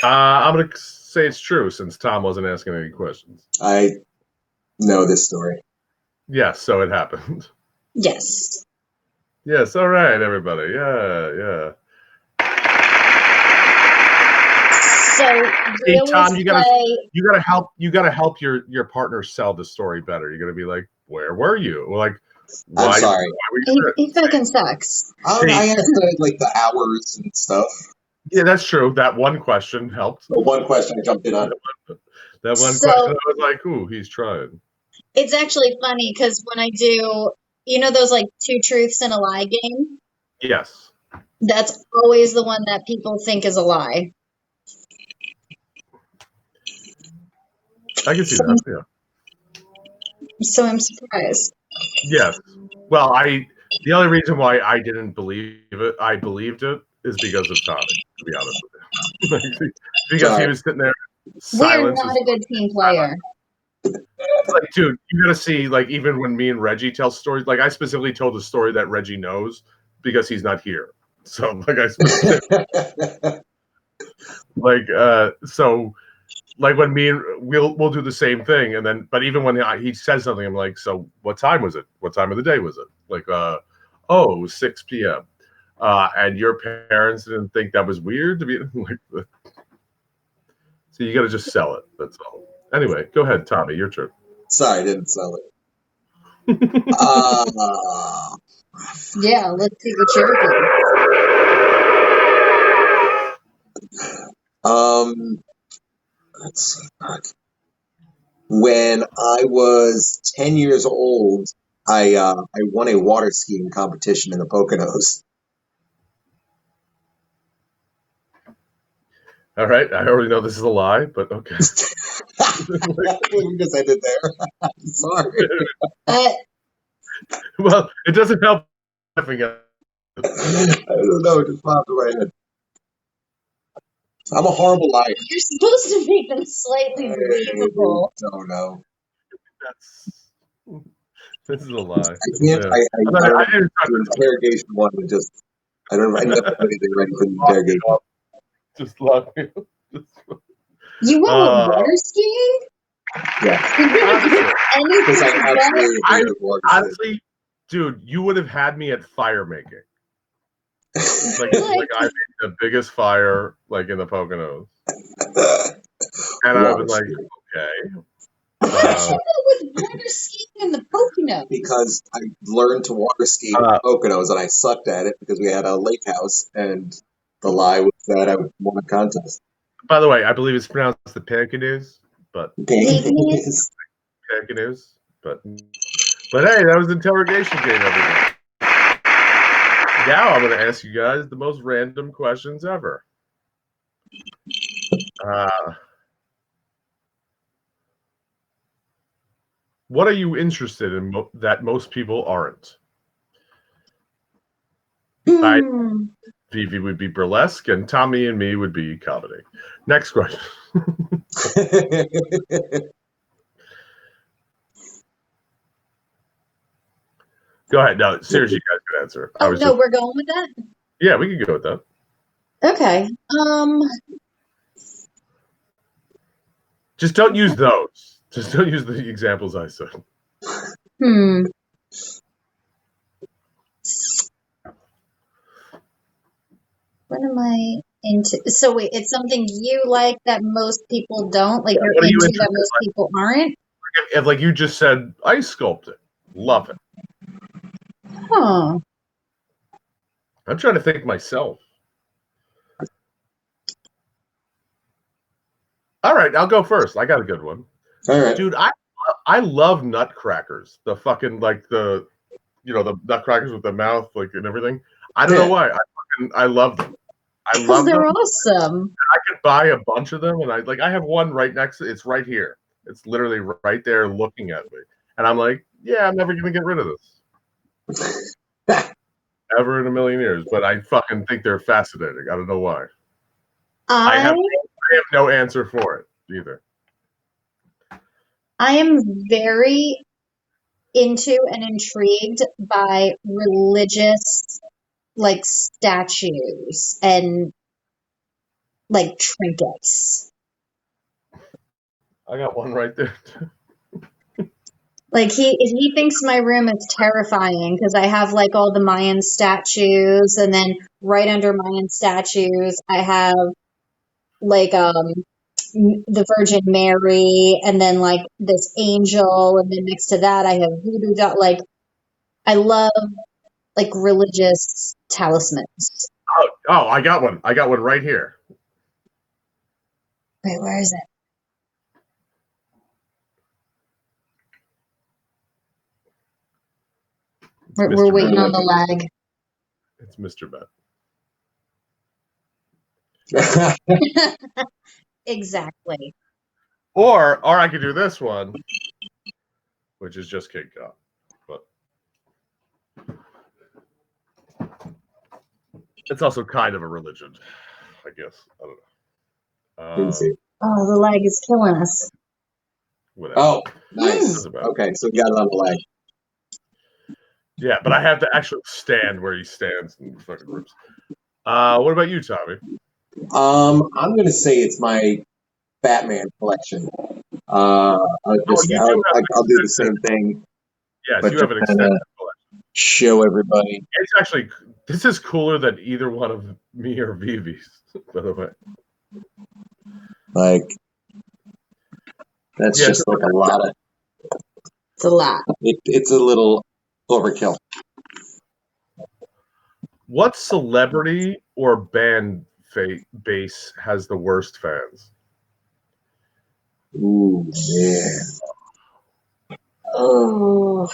I'm going to say it's true since Tom wasn't asking any questions. I know this story. Yes, so it happened. Yes. Yes, all right, everybody. Yeah. So hey, Tom, you gotta help your partner sell the story better. You're gonna be like, where were you? Like, why? I'm sorry. He fucking sucks. I asked like the hours and stuff. Yeah, that's true. That one question helped. The one question I jumped in on. That one question, I was like, ooh, he's trying. It's actually funny because when I do, those like 2 truths and a lie game? Yes. That's always the one that people think is a lie. I can see that, yeah. So I'm surprised. Yes. Well, the only reason why I didn't believe it, I believed it, is because of Tommy, to be honest with you. Because he was sitting there. We're not a good team player. Like, dude, you gotta see, like, even when me and Reggie tell stories, like, I specifically told the story that Reggie knows because he's not here. So, like, like when we'll do the same thing, and then, but even when he says something, I'm like, so what time was it? What time of the day was it? Like, it was 6 p.m. And your parents didn't think that was weird to be like. So you got to just sell it. That's all. Anyway, go ahead, Tommy. Your turn. Sorry, I didn't sell it. Yeah, let's see what you're doing. Let's see. When I was 10 years old, I won a water skiing competition in the Poconos. All right, I already know this is a lie, but okay. Because I did there. I'm sorry. Well, it doesn't help laughing at it. I don't know, it just popped in my head. I'm a horrible liar. You're supposed to make them slightly believable. No, no. This is a lie. I can't. I do interrogation one and just. I never have anything ready for the interrogation. Just lock me up. You went water skiing? Yeah. Honestly, dude, you would have had me at fire making. Like I made the biggest fire like in the Poconos. And I was like, okay. What did you do with water skiing in the Poconos? Because I learned to water ski in the Poconos and I sucked at it because we had a lake house and the lie was that I won a contest. By the way, I believe it's pronounced the Pecanoes, but Pecanoes. But hey, that was an interrogation game, everybody. Now I'm going to ask you guys the most random questions ever. What are you interested in that most people aren't? Vivi would be burlesque, and Tommy and me would be comedy. Next question. Go ahead. No, seriously, you guys can answer. We're going with that? Yeah, we can go with that. Okay. Just don't use those. Just don't use the examples I said. What am I into? So wait, it's something you like that most people don't? Like you're What are you into interested that most in? people aren't? If like you just said ice sculpting, love it. Huh. I'm trying to think myself. All right, I'll go first. I got a good one. All right. Dude, I love nutcrackers. The fucking like the the nutcrackers with the mouth like and everything. I don't know why. I love them. I love They're them. awesome. I could buy a bunch of them, and I have one right next to it's right here. It's literally right there looking at me, and I'm like, yeah, I'm never gonna get rid of this. Ever in a million years, but I fucking think they're fascinating. I don't know why. I have no answer for it either. I am very into and intrigued by religious like statues and like trinkets. I got one right there. Like he thinks my room is terrifying because I have like all the Mayan statues, and then right under Mayan statues I have like the Virgin Mary, and then like this angel, and then next to that I have voodoo doll. Like I love like religious talismans. Oh, I got one. I got one right here. Wait, where is it? We're waiting on the lag. It's Mr. Bet. Exactly. Or I could do this one, which is just Kid Cop. But it's also kind of a religion, I guess. I don't know. Oh, the lag is killing us. Whatever. Oh, nice. Okay, so we got it on the lag. Yeah, but I have to actually stand where he stands in fucking groups. What about you, Tommy? I'm gonna say it's my Batman collection. I'll do the same thing. Yes, you have an extended collection. Show everybody. It's actually this is cooler than either one of me or Vivi's, by the way. Like that's just like a lot of. It's a lot. It's a little overkill. What celebrity or band base has the worst fans? Ooh, man. Oh.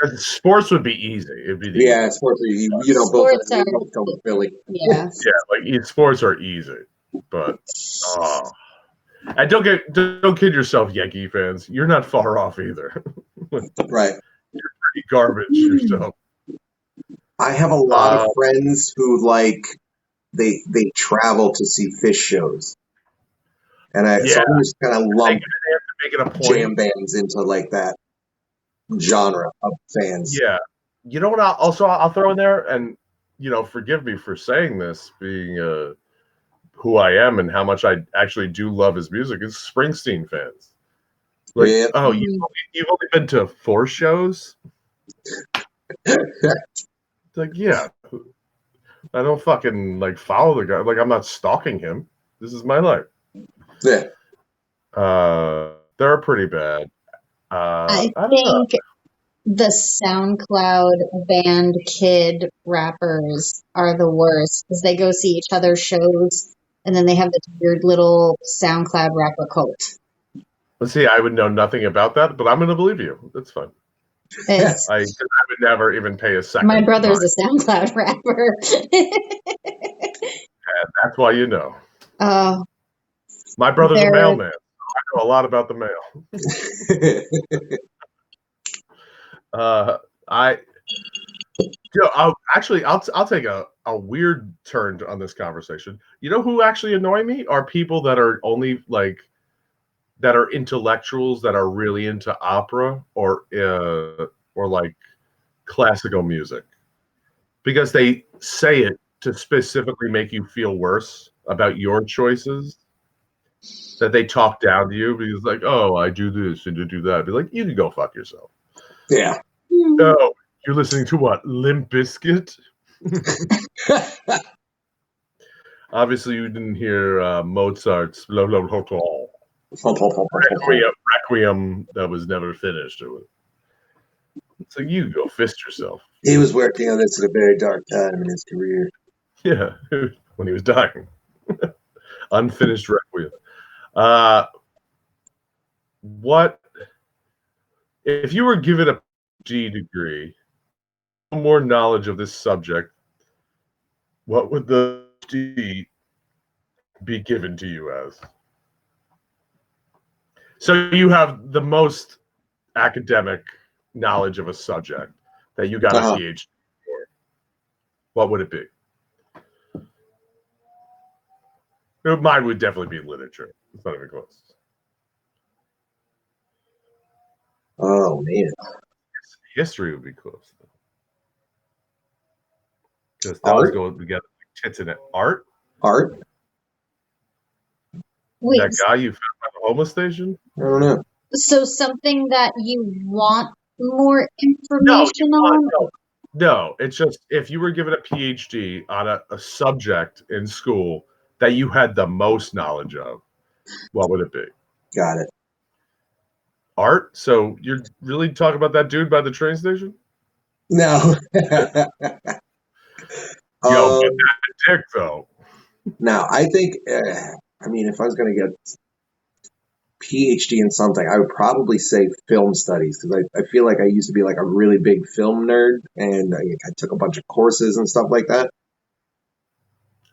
Because sports would be easy. It'd be sports are easy. Both go with Philly. Yeah. Yeah, like sports are easy, but and don't kid yourself, Yankee fans. You're not far off either. Right. You're pretty garbage yourself. I have a lot of friends who like they travel to see Fish shows, and I just kind of lump jam bands into like that genre of fans. Yeah, you know what? I'll throw in there, and forgive me for saying this, being who I am and how much I actually do love his music, is Springsteen fans. Like, you've only been to 4 shows? Like, yeah. I don't fucking follow the guy. Like, I'm not stalking him. This is my life. Yeah. They're pretty bad. I think the SoundCloud band kid rappers are the worst because they go see each other's shows and then they have this weird little SoundCloud rapper cult. Let's see, I would know nothing about that, but I'm going to believe you. That's fine. I would never even pay a second. My brother's a SoundCloud rapper. And that's why you know. My brother's a mailman. I know a lot about the mail. I'll take a weird turn on this conversation. You know who actually annoy me are people that are only that are intellectuals that are really into opera or like classical music, because they say it to specifically make you feel worse about your choices. That they talk down to you because I do this and to do that. Be like, you can go fuck yourself. Yeah. No, You're listening to what? Limp Bizkit? Obviously, you didn't hear Mozart's Requiem that was never finished. So you go fist yourself. He was working on this at a very dark time in his career. Yeah, when he was dying. Unfinished Requiem. What if you were given a PhD degree, more knowledge of this subject, what would the PhD be given to you as? So you have the most academic knowledge of a subject that you got a PhD for. What would it be? Mine would definitely be literature. It's not even close. Oh man, history would be close. Because those go together like tits and art. Art. Wait, that guy you found at the homeless station? I don't know. So something that you want more information on? No, it's just if you were given a PhD on a subject in school that you had the most knowledge of, what would it be? Got it. Art? So you're really talking about that dude by the train station? No. Yo, but that dick though. No, I think. I mean, if I was going to get PhD in something, I would probably say film studies because I feel like I used to be like a really big film nerd, and I took a bunch of courses and stuff like that.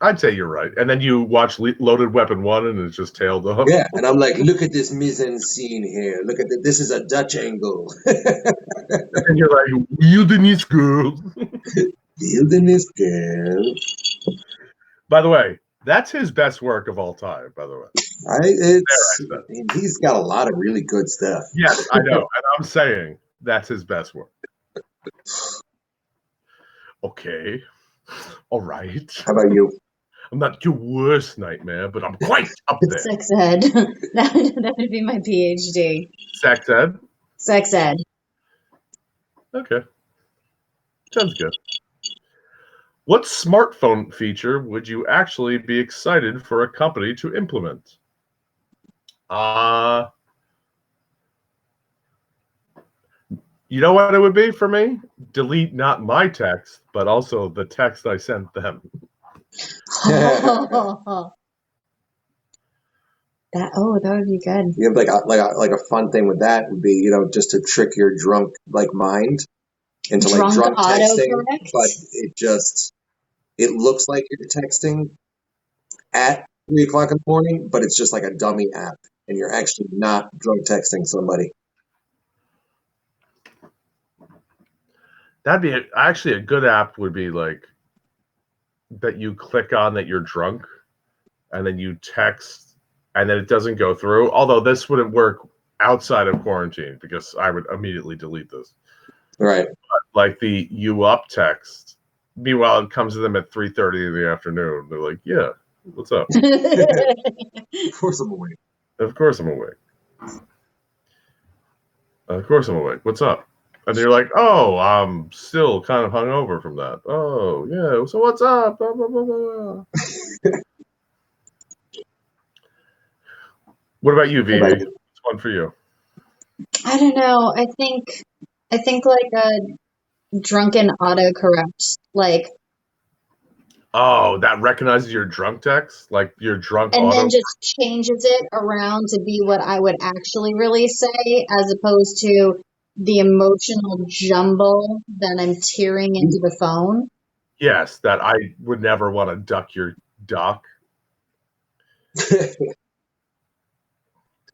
I'd say you're right. And then you watch Loaded Weapon 1 and it's just tailed off. Yeah, and I'm like, look at this mise-en-scene here. Look at this is a Dutch angle. And you're like, wilderness girl. Wilderness girl. By the way, that's his best work of all time, by the way. He's got a lot of really good stuff. Yes, I know. And I'm saying that's his best work. Okay. All right. How about you? I'm not your worst nightmare, but I'm quite up there. Sex ed. That would be my PhD. Sex ed? Sex ed. Okay. Sounds good. What smartphone feature would you actually be excited for a company to implement? You know what it would be for me? Delete not my text, but also the text I sent them. That would be good. You have like a fun thing with that would be, just to trick your drunk mind into like drunk texting, but it looks like you're texting at 3:00 in the morning, but it's just like a dummy app, and you're actually not drunk texting somebody. That'd be actually a good app. Would be like that you click on that you're drunk, and then you text, and then it doesn't go through. Although this wouldn't work outside of quarantine because I would immediately delete this. Right. But like the you up text. Meanwhile, it comes to them at 3:30 in the afternoon. They're like, "Yeah, what's up?" Of course I'm awake. Of course I'm awake. Of course I'm awake. What's up? And you're like, "Oh, I'm still kind of hungover from that." Oh, yeah. So what's up? Blah, blah, blah, blah. What about you, Vivi? What's one for you? I don't know. I think like a drunken autocorrect, like. Oh, that recognizes your drunk text, like your drunk and auto. then just changes it around to be what I would actually really say, as opposed to the emotional jumble that I'm tearing into the phone. Yes, that I would never want to duck your duck.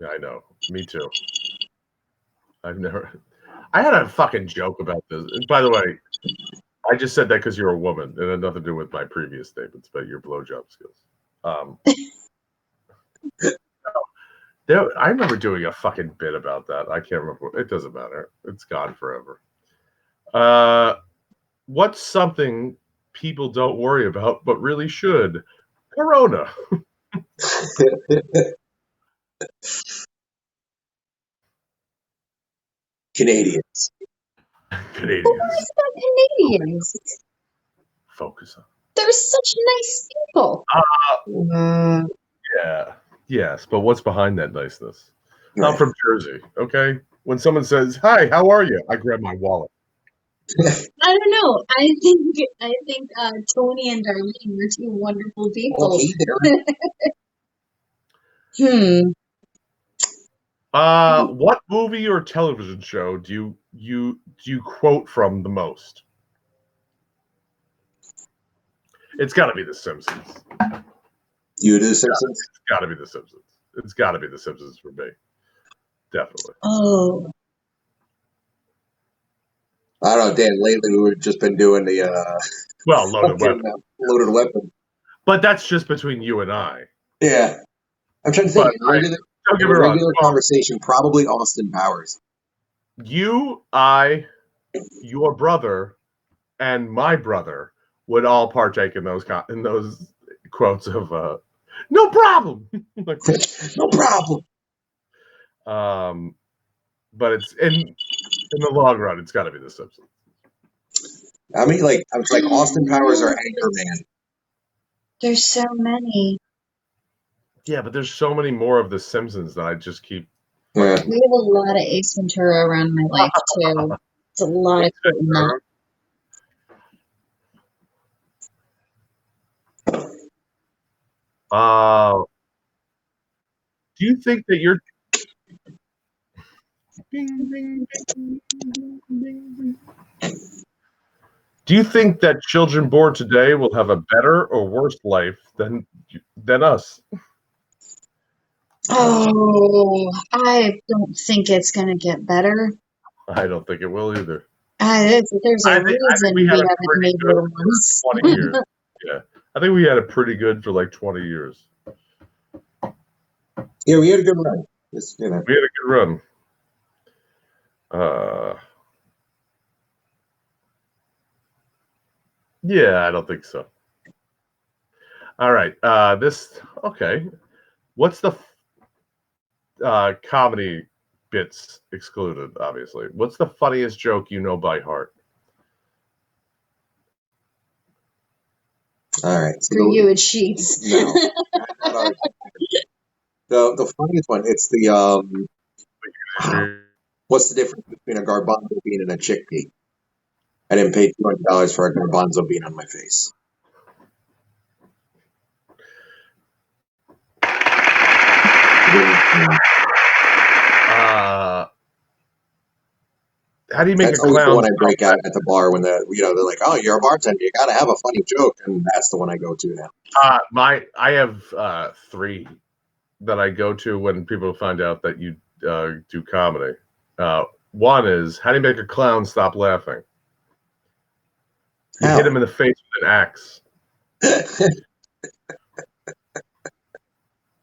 Yeah, I know. Me too. I had a fucking joke about this. By the way, I just said that because you're a woman. It had nothing to do with my previous statements about your blowjob skills. I remember doing a fucking bit about that. I can't remember. It doesn't matter. It's gone forever. What's something people don't worry about but really should? Corona. Canadians. Canadians. Who worries about Canadians? Focus on. They're such nice people. Yeah. Yes, but what's behind that niceness? Right. I'm from Jersey, okay? When someone says, "Hi, how are you?" I grab my wallet. I don't know. I think Tony and Darlene were two wonderful people. Oh, hey there. What movie or television show do you quote from the most? It's got to be The Simpsons. You do The Simpsons? It's got to be The Simpsons. It's got to be The Simpsons for me. Definitely. Oh. I don't know, Dan. Lately, we've just been doing the Loaded Weapon. Loaded Weapon. But that's just between you and I. Yeah, I'm trying to think. Don't get me wrong. Regular conversation, probably Austin Powers. You, I, your brother, and my brother would all partake in those quotes of "no problem." No problem. But it's in the long run, it's got to be The Simpsons. I mean, like Austin Powers or Anchorman. There's so many. Yeah, but there's so many more of The Simpsons that I just keep. Yeah. We have a lot of Ace Ventura around my life too. It's a lot of that. Do you think that you're? Do you think that children born today will have a better or worse life than us? Oh, I don't think it's going to get better. I don't think it will either. There's a reason we haven't made little ones. 20 years. Yeah, I think we had it pretty good for like 20 years. Yeah, we had a good run. We had a good run. Yeah, I don't think so. All right. Okay. What's the comedy bits excluded, obviously? What's the funniest joke you know by heart? All right. So you and Sheets. No. The funniest one, it's the what's the difference between a garbanzo bean and a chickpea? I didn't pay $200 for a garbanzo bean on my face. How do you make that's a clown? That's always the one I break out at the bar when they're like, "Oh, you're a bartender. You got to have a funny joke," and that's the one I go to now. I have 3 that I go to when people find out that you do comedy. One is, how do you make a clown stop laughing? You hit him in the face with an axe.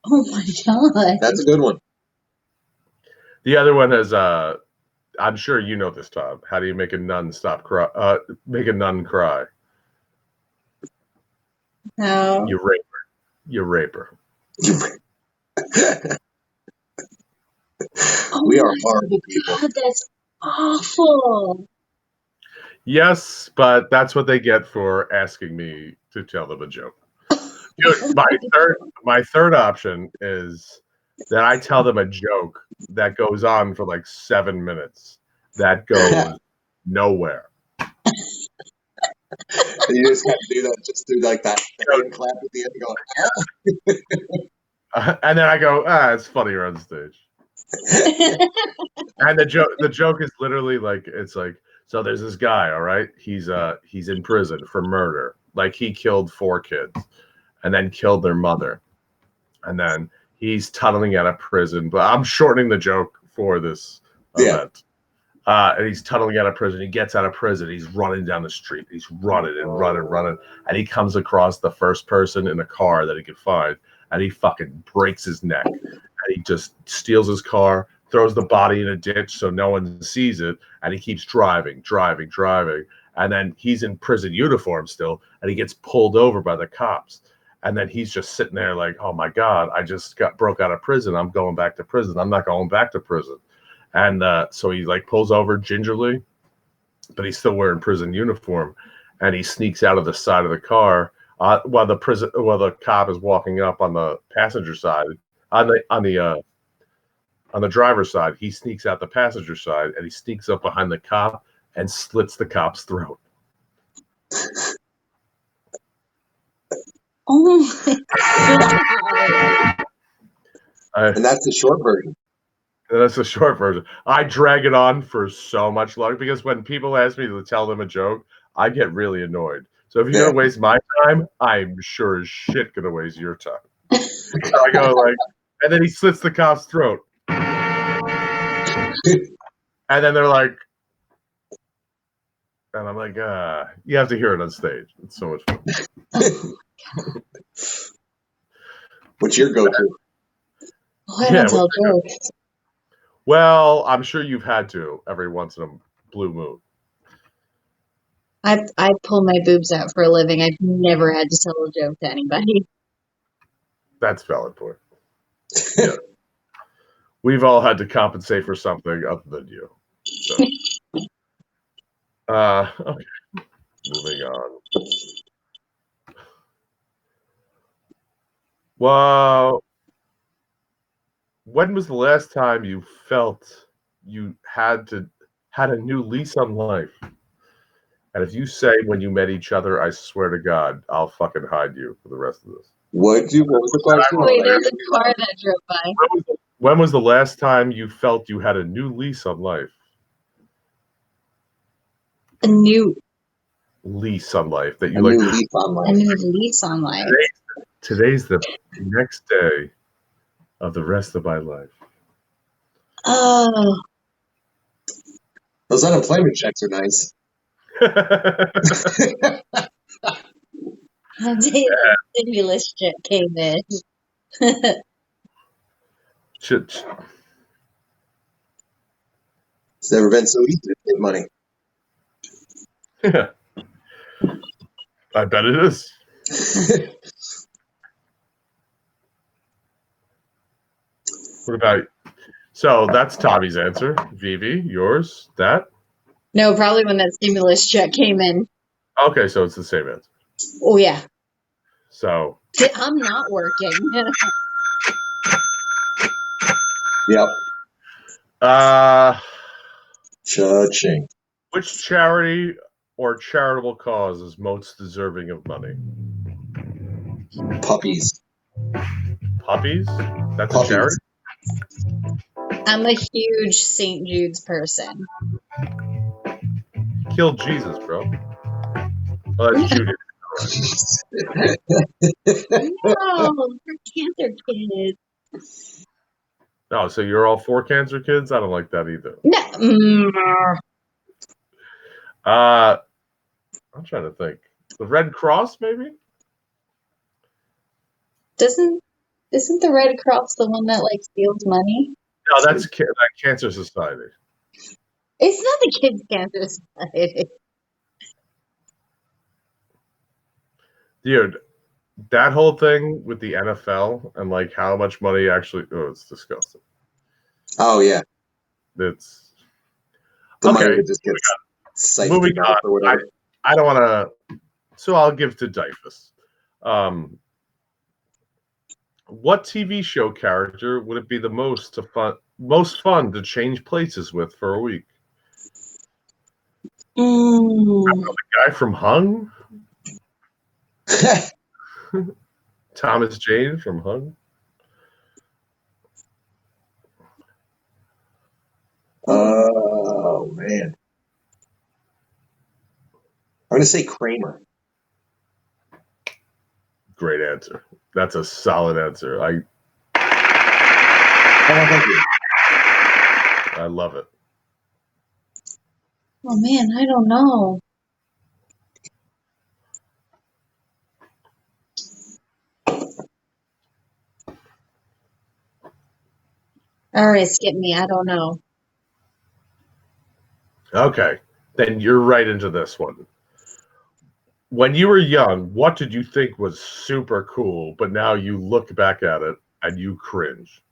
Oh my god, that's a good one. The other one is, I'm sure you know this, Tom. How do you make a nun make a nun cry? No. You rape her. You rape her. We are horrible people. God, that's awful. Yes, but that's what they get for asking me to tell them a joke. Dude, my third option is that I tell them a joke that goes on for like 7 minutes. That goes nowhere. You just have to do that. Just do like that hand clap at the end. Go, and then I go, it's funnier on stage. And the joke is literally like, it's like, so there's this guy, all right? He's in prison for murder. Like, he killed 4 kids and then killed their mother. And then he's tunneling out of prison. But I'm shortening the joke for this event. And he's tunneling out of prison. He gets out of prison. He's running down the street. He's running. And he comes across the first person in a car that he could find. And he fucking breaks his neck. And he just steals his car, throws the body in a ditch so no one sees it. And he keeps driving. And then he's in prison uniform still. And he gets pulled over by the cops. And then he's just sitting there like, oh my God, I just broke out of prison. I'm going back to prison. I'm not going back to prison. And so he like pulls over gingerly. but he's still wearing prison uniform, and he sneaks out of the side of the car while the cop is walking up on the passenger side on the driver's side. He sneaks out the passenger side, and he sneaks up behind the cop and slits the cop's throat. Oh my God. And that's the short version. That's the short version. I drag it on for so much longer because when people ask me to tell them a joke, I get really annoyed. So if you're going to waste my time, I'm sure as shit going to waste your time. So I go like, and then he slits the cop's throat. And then they're like, and I'm like, you have to hear it on stage. It's so much fun. What's your go-to? I don't tell jokes. Well, I'm sure you've had to every once in a blue moon. I pull my boobs out for a living. I've never had to tell a joke to anybody. That's a valid point. Yeah. We've all had to compensate for something other than you. So. Okay. Moving on. Well, when was the last time you felt you had a new lease on life? And if you say when you met each other, I swear to God, I'll fucking hide you for the rest of this. What was the question? Wait, there's a car that drove by. When was the last time you felt you had a new lease on life? A new lease on life that you a like. New lease on life. A new lease on life. Today's the next day of the rest of my life. Oh. Those unemployment checks are nice. The stimulus check came in. Shit. It's never been so easy to save money. Yeah. I bet it is. What about you? So that's Tommy's answer. Vivi, yours? That? No, probably when that stimulus check came in. Okay, so it's the same answer. Oh, yeah. So. I'm not working. Yep. Cha-ching. Which charity or charitable cause is most deserving of money? Puppies. Puppies? That's Puppies. A charity? I'm a huge St. Jude's person. Kill Jesus, bro. Oh, that's Judas. No, for cancer kids. No, so you're all for cancer kids? I don't like that either. No. I'm trying to think. The Red Cross, maybe? Isn't the Red Cross the one that like steals money? No, that's that Cancer Society. It's not the Kids Cancer Society. Dude, that whole thing with the NFL and like how much money actually it's disgusting. Oh yeah. It's the okay. Money that just gets siphoned Moving on. or whatever. I don't want to, so I'll give to Dyfus. What TV show character would it be the most fun to change places with for a week? The guy from Hung? Thomas Jane from Hung? Oh man. I'm gonna say Kramer. Great answer. That's a solid answer. Thank you. I love it. Oh man, I don't know. All right, skip me. I don't know. Okay, then you're right into this one. When you were young, what did you think was super cool, but now you look back at it and you cringe?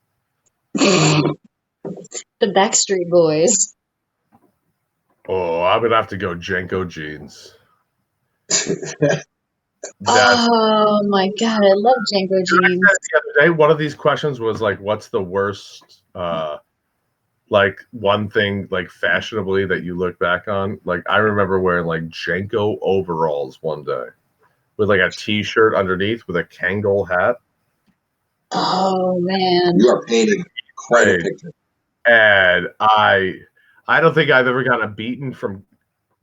The Backstreet Boys. Oh, I would have to go Jenko jeans. Oh my god, I love Django jeans. The other day, one of these questions was like, "What's the worst, like one thing like fashionably that you look back on?" Like, I remember wearing like Jenko overalls one day with like a T-shirt underneath with a Kangol hat. Oh man, You are painting quite a picture. And I don't think I've ever gotten a beaten from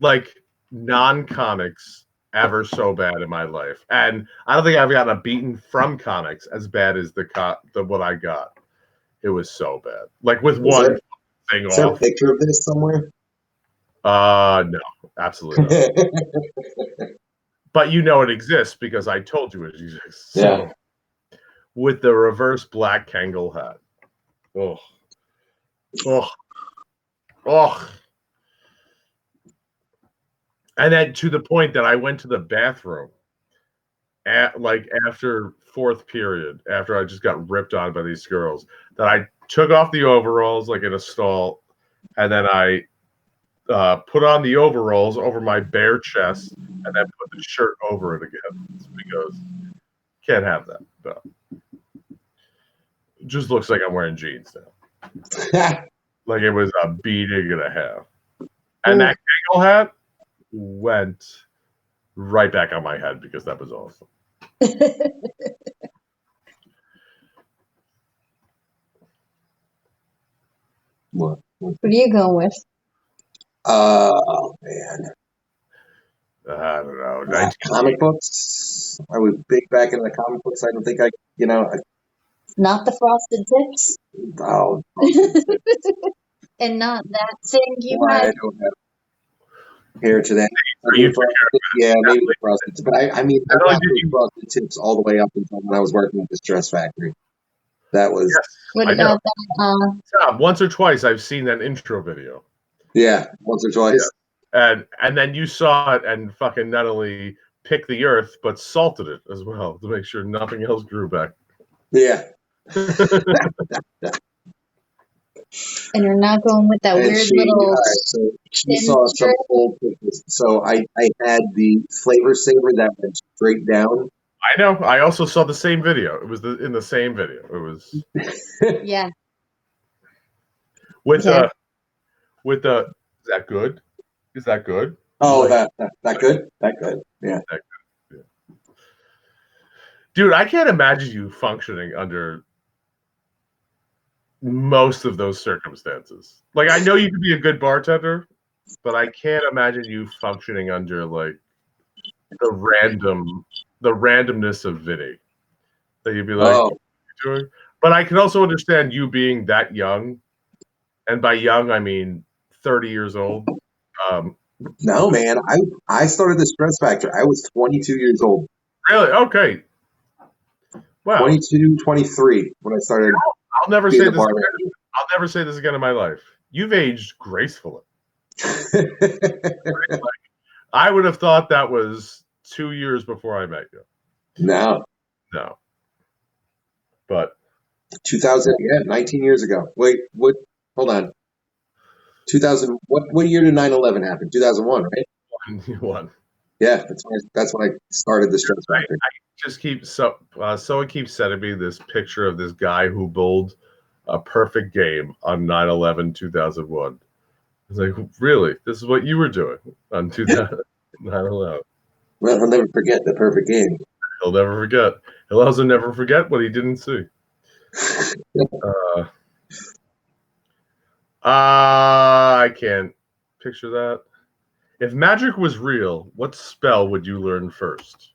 like non-comics ever so bad in my life, and I don't think I've gotten a beaten from comics as bad as the what I got. It was so bad, like with one thing Is there a off. picture of this somewhere? No, absolutely not. But you know it exists because I told you it exists. So. Yeah. With the reverse black Kangol hat. Oh, oh. And then to the point that I went to the bathroom like after fourth period, after I just got ripped on by these girls, that I took off the overalls like in a stall, and then I put on the overalls over my bare chest, and then put the shirt over it again because can't have that. No. It just looks like I'm wearing jeans now. Like it was a beating and a half. And that Kangol hat went right back on my head because that was awesome. What are you going with? Oh man, I don't know. Comic books. I was big back in the comic books. I don't think Not the frosted tips. Oh. And not that thing you I had. don't have hair to that. Yeah, maybe the frosted tips. But I mean, I got those frosted tips all the way up until when I was working at the Stress Factory. That was. Yes, what about that? Once or twice I've seen that intro video. Yeah, once or twice. Yeah. And then you saw it and fucking not only picked the earth but salted it as well to make sure nothing else grew back. Yeah. And you're not going with that weird little. So she saw some old pictures. So I had the flavor saver that went straight down. I know. I also saw the same video. It was in the same video. It was. Yeah. With the. Is that good? Is that good? Oh, that good? That good. Yeah. That good. Yeah. Dude, I can't imagine you functioning under most of those circumstances. Like, I know you could be a good bartender, but I can't imagine you functioning under like the randomness of Vinny. That you'd be like, what are you doing? But I can also understand you being that young, and by young I mean 30 years old. No, man, I started the Stress Factor. I was 22 years old. Really? Okay. Wow. 22, 23 when I started. I'll never say this again. I'll never say this again in my life. You've aged gracefully. Like, I would have thought that was 2 years before I met you. No. But 2000, 19 years ago. Wait, what? Hold on. 2000. What year did 9/11 happen? 2001, right? 1. Yeah, that's when I started the Stress Factor. I just keep someone keeps sending me this picture of this guy who bowled a perfect game on 9/11 2001. It's like, really? This is what you were doing on 9/11? Well, he'll never forget the perfect game. He'll never forget. He'll also never forget what he didn't see. I can't picture that. If magic was real, what spell would you learn first?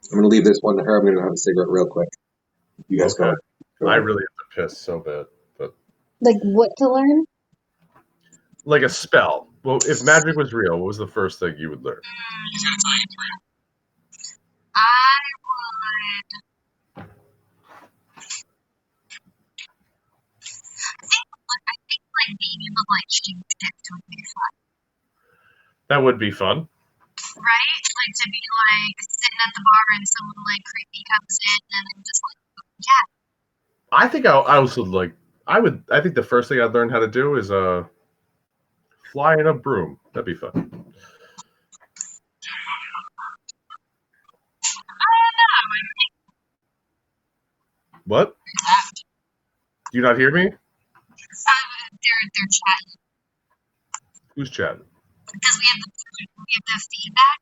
I'm going to leave this one to her. I'm going to have a cigarette real quick. You guys go. I really have to piss so bad. But like what to learn? Like a spell. Well, if magic was real, what was the first thing you would learn? I think like being able to like change tips would be fun. That would be fun. Right? Like to be like sitting at the bar and someone like creepy comes in and then just like I think I also like I think the first thing I'd learn how to do is fly in a broom. That'd be fun. What? Do you not hear me? They're chatting. Who's chatting? Because we have the feedback.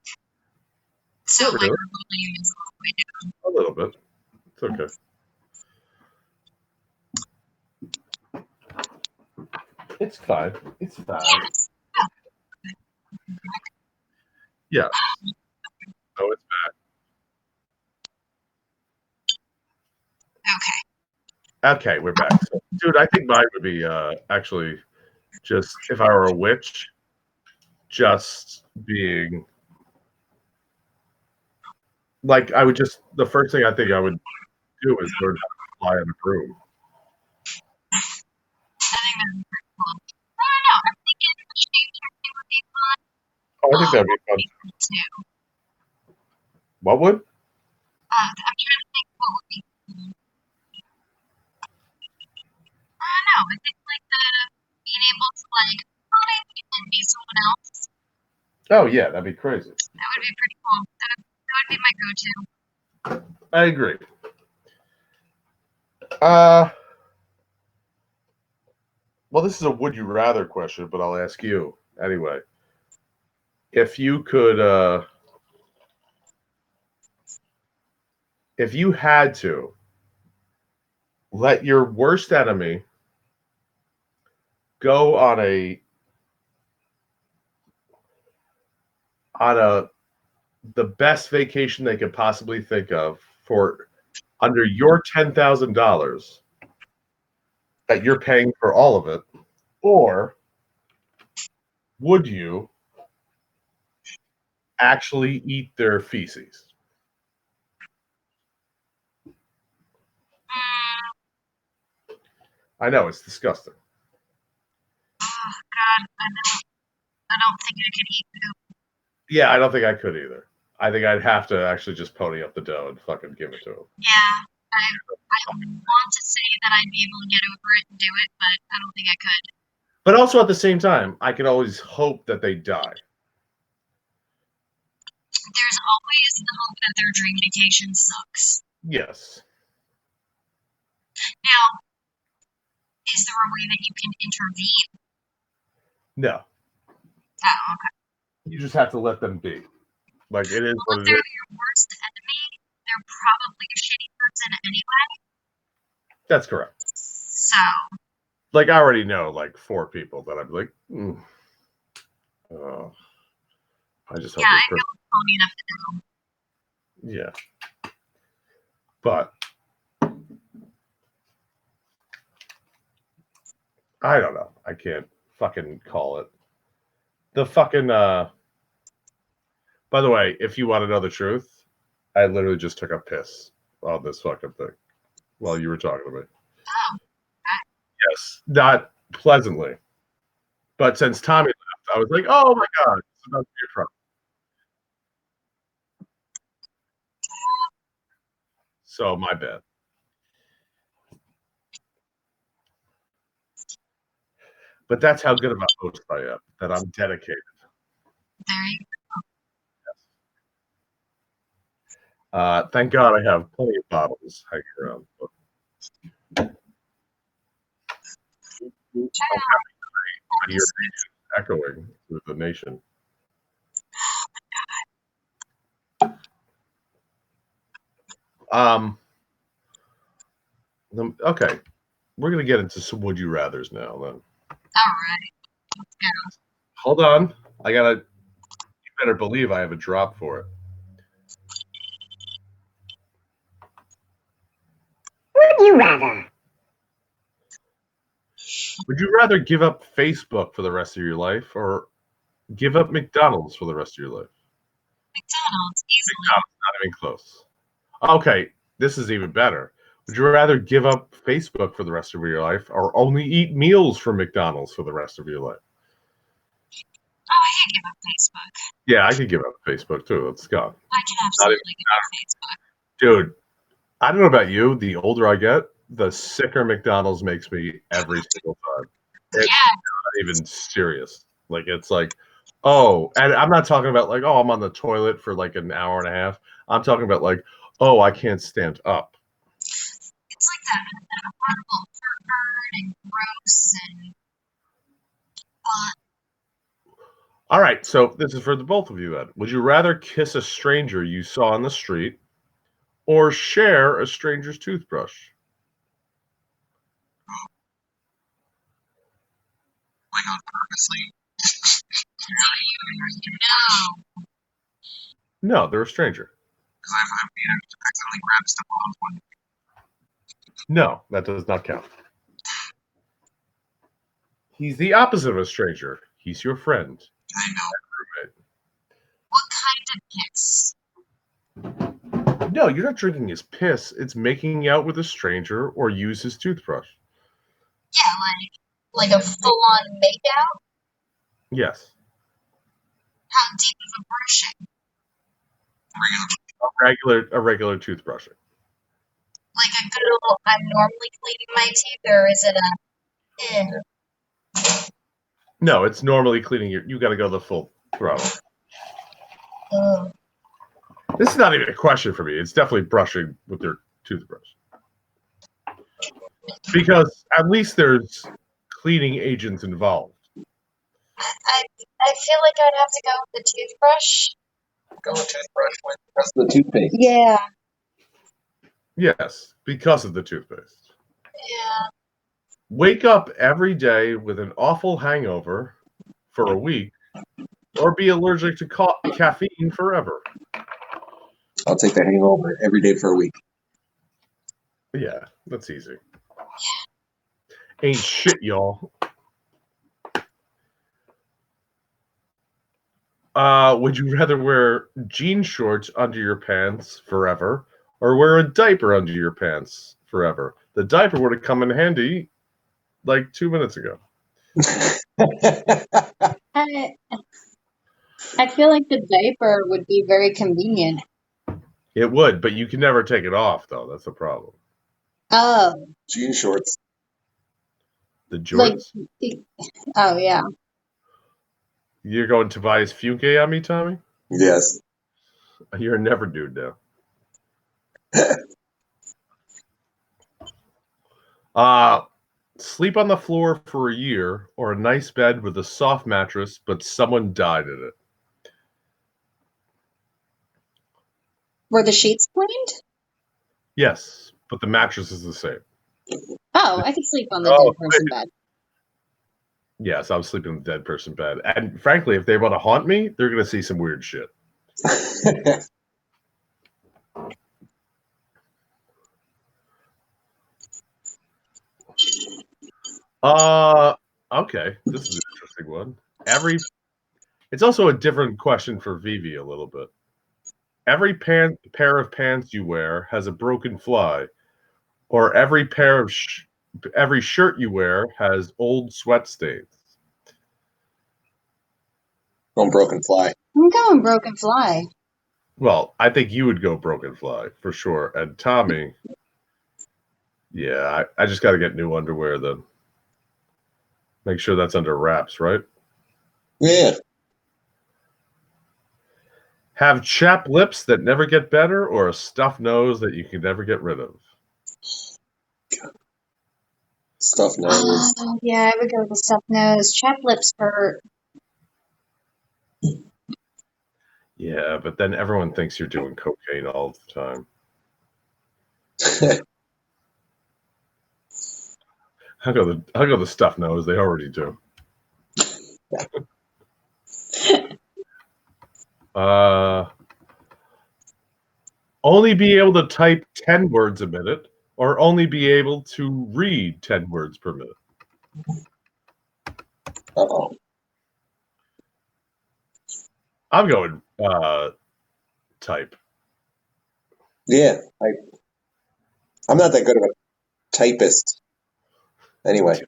So Oh, like really? our volume is all the way down. A little bit. It's okay. It's fine. It's fine. Yes. Yeah. Oh, it's Okay. Okay, we're back. So, dude, I think mine would be actually just if I were a witch, just being like I would just the first thing I think I would do is learn how to fly in a broom. I think that'd be pretty cool. I don't know. I'm thinking shape-shifting would be fun. Oh, I think that'd be fun. Too. What would? I'm trying to think what would be cool. I don't know. I think like being able to like floating and be someone else. Oh yeah, that'd be crazy. That would be pretty cool. That would be my go-to. I agree. Well, this is a would you rather question, but I'll ask you anyway. If you could, if you had to let your worst enemy go on the best vacation they could possibly think of for under your $10,000 that you're paying for all of it, or would you actually eat their feces? I know it's disgusting. Oh God, I don't think I could eat poop. Yeah, I don't think I could either. I think I'd have to actually just pony up the dough and fucking give it to him. Yeah, I want to say that I'd be able to get over it and do it, but I don't think I could. But also at the same time, I can always hope that they die. There's always the hope that their dream vacation sucks. Yes. Now, is there a way that you can intervene? No. Oh, okay. You just have to let them be. Like it is Well, what if it they're is. your worst enemy, they're probably a shitty person anyway. That's correct. So. Like I already know like 4 people that I'm like, I just hope yeah, this I feel phony enough to know. Yeah. But I don't know. I can't fucking call it. The fucking by the way, if you want to know the truth, I literally just took a piss on this fucking thing while you were talking to me. Oh, okay. Yes. Not pleasantly. But since Tommy left, I was like, oh my God, it's about to be a problem. So my bad. But that's how good of a host I am, that I'm dedicated. There you Thank God I have plenty of bottles hanging around. Your echoing through the nation. Okay, we're gonna get into some would you rather's now. Then. All right. Let's go. Hold on, I gotta. You better believe I have a drop for it. Would you rather? Would you rather give up Facebook for the rest of your life, or give up McDonald's for the rest of your life? McDonald's, easily. McDonald's, not even close. Okay, this is even better. Would you rather give up Facebook for the rest of your life, or only eat meals from McDonald's for the rest of your life? Oh, I can give up Facebook. Yeah, I could give up Facebook too. Let's go. I can absolutely give up Facebook. Dude, I don't know about you. The older I get, the sicker McDonald's makes me every single time. It's not even serious. Like it's like, oh, and I'm not talking about like, oh, I'm on the toilet for like an hour and a half. I'm talking about like, oh, I can't stand up. It's like that horrible pervert and gross and All right, so this is for the both of you then. Would you rather kiss a stranger you saw on the street or share a stranger's toothbrush? like on purposely. No, No, they're a stranger. because I've accidentally grabbed stuff on one. No, that does not count. He's the opposite of a stranger. He's your friend. I know. Roommate. What kind of piss? No, you're not drinking his piss. It's making out with a stranger or use his toothbrush. Yeah, like a full-on makeout. Yes. How deep of a brushing? A regular toothbrushing. Like a good old, I'm normally cleaning my teeth, or is it a, No, it's normally cleaning you got to go the full throttle. Ugh. This is not even a question for me. It's definitely brushing with your toothbrush. Because at least there's cleaning agents involved. I feel like I'd have to go with the toothbrush. Go with toothbrush with the rest of the toothpaste. Yeah. Yes, because of the toothpaste. Yeah. Wake up every day with an awful hangover for a week, or be allergic to caffeine forever. I'll take the hangover every day for a week. Yeah, that's easy. Ain't shit, y'all. Would you rather wear jean shorts under your pants forever or wear a diaper under your pants forever? The diaper would have come in handy like 2 minutes ago. I feel like the diaper would be very convenient. It would, but you can never take it off, though. That's the problem. Oh. Jean shorts. The jorts? Oh, yeah. You're going Tobias Fuke on me, Tommy? Yes. You're a never dude now. Sleep on the floor for a year or a nice bed with a soft mattress, but someone died in it. Were the sheets cleaned? Yes, but the mattress is the same. Oh, I could sleep on the dead person bed. Yes, I'm sleeping in the dead person bed. And frankly, if they want to haunt me, they're going to see some weird shit. Okay. This is an interesting one. It's also a different question for Vivi a little bit. Every pair of pants you wear has a broken fly, or every shirt you wear has old sweat stains. Going broken fly. I'm going broken fly. Well, I think you would go broken fly for sure. And Tommy, yeah, I just got to get new underwear then. Make sure that's under wraps, right? Yeah. Have chapped lips that never get better, or a stuffed nose that you can never get rid of? Stuffed nose. Yeah, I would go with the stuffed nose. Chapped lips hurt. Yeah, but then everyone thinks you're doing cocaine all the time. I'll go the stuffed nose. They already do. Only be able to type 10 words a minute, or only be able to read 10 words per minute. Uh-oh. I'm going type. Yeah. I'm not that good of a typist. Anyway.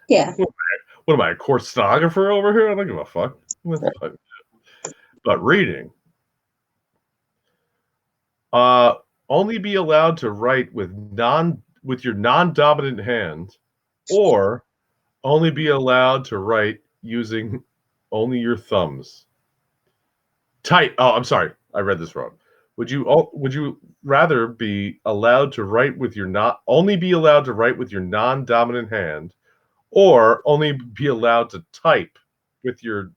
Yeah. What am I, a court stenographer over here? I don't give a fuck. But reading. Only be allowed to write with your non-dominant hand, or only be allowed to write using only your thumbs? Type. Oh, I'm sorry. I read this wrong. Would you rather be allowed to write with your only be allowed to write with your non-dominant hand, or only be allowed to type with your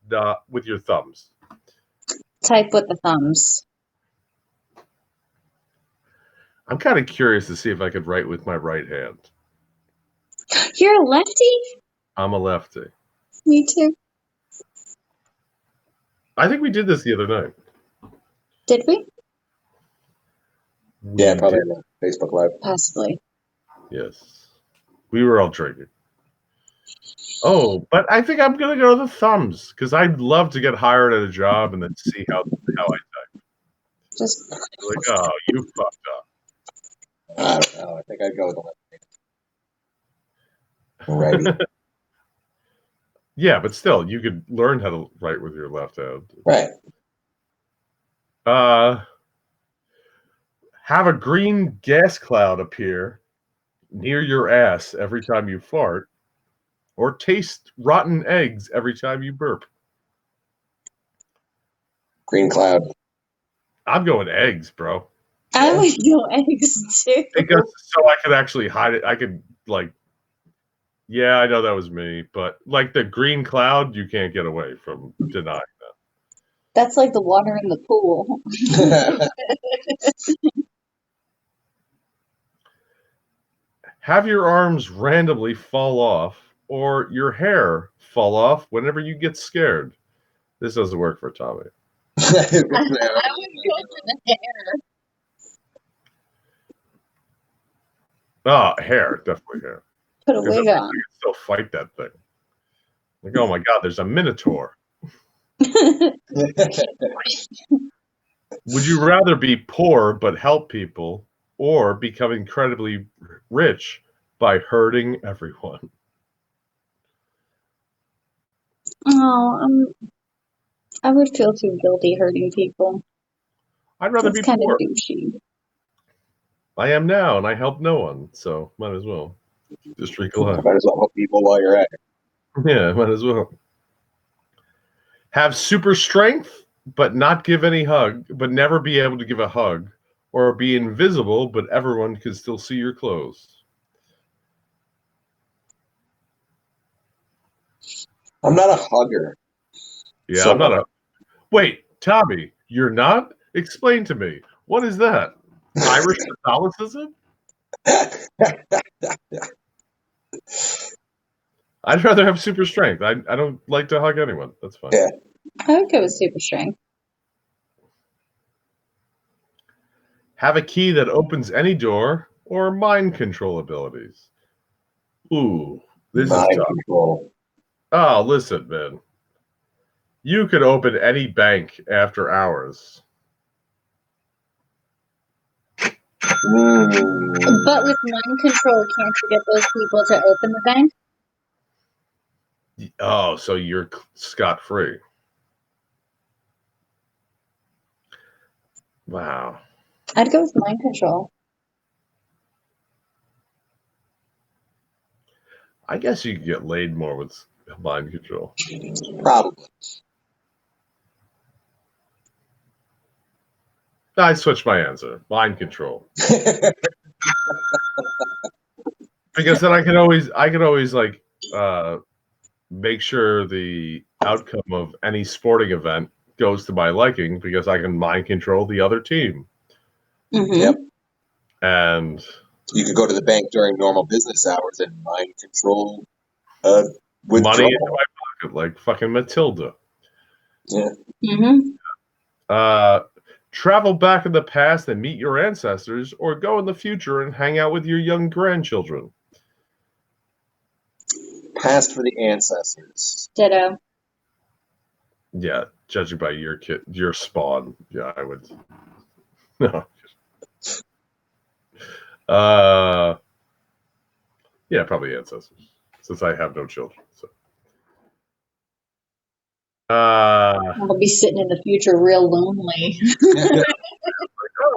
thumbs? Type with the thumbs. I'm kind of curious to see if I could write with my right hand. You're a lefty? I'm a lefty. Me too. I think we did this the other night. Did we? Yeah, probably on Facebook Live. Possibly. Yes. We were all drinking. Oh, but I think I'm going to go to the thumbs because I'd love to get hired at a job and then see how I type. Just like, oh, you fucked up. I don't know. I think I'd go with the left hand. Right. Yeah, but still, you could learn how to write with your left hand. Right. Have a green gas cloud appear near your ass every time you fart, or taste rotten eggs every time you burp. Green cloud. I'm going eggs, bro. I would go eggs too. Because so I could actually hide it. I could yeah, I know that was me, but like the green cloud, you can't get away from denying that. That's like the water in the pool. Have your arms randomly fall off, or your hair fall off whenever you get scared. This doesn't work for Tommy. I would go for the hair. Oh, hair, definitely hair. Put a wig on. I can still fight that thing. Like, oh my God, there's a minotaur. Would you rather be poor but help people, or become incredibly rich by hurting everyone? Oh, I would feel too guilty hurting people. I'd rather That's be kind poor. of douchey. I am now, and I help no one, so might as well. Just drink a lot. Might as well help people while you're at it. Yeah, might as well. Have super strength, but not give any hug, but never be able to give a hug, or be invisible, but everyone can still see your clothes. I'm not a hugger. Yeah, So I'm not a. Wait, Tommy, you're not? Explain to me. What is that? Irish Catholicism? I'd rather have super strength. I don't like to hug anyone. That's fine. Yeah. I would go with super strength. Have a key that opens any door, or mind control abilities. Ooh, this Mind is tough. control. Oh, listen, man. You could open any bank after hours. But with mind control, can't you get those people to open the bank? Oh, so you're scot-free. Wow. I'd go with mind control. I guess you could get laid more with mind control. Probably. I switched my answer. Mind control. Because then I could always like make sure the outcome of any sporting event goes to my liking, because I can mind control the other team. Mm-hmm. Yep. And you could go to the bank during normal business hours and mind control withdrawal. Money into my pocket, like fucking Matilda. Yeah. Mm-hmm. Travel back in the past and meet your ancestors, or go in the future and hang out with your young grandchildren. Past for the ancestors. Ditto. Yeah, judging by your spawn, yeah, I would. No. Yeah, probably ancestors, since I have no children. So. I'll be sitting in the future real lonely.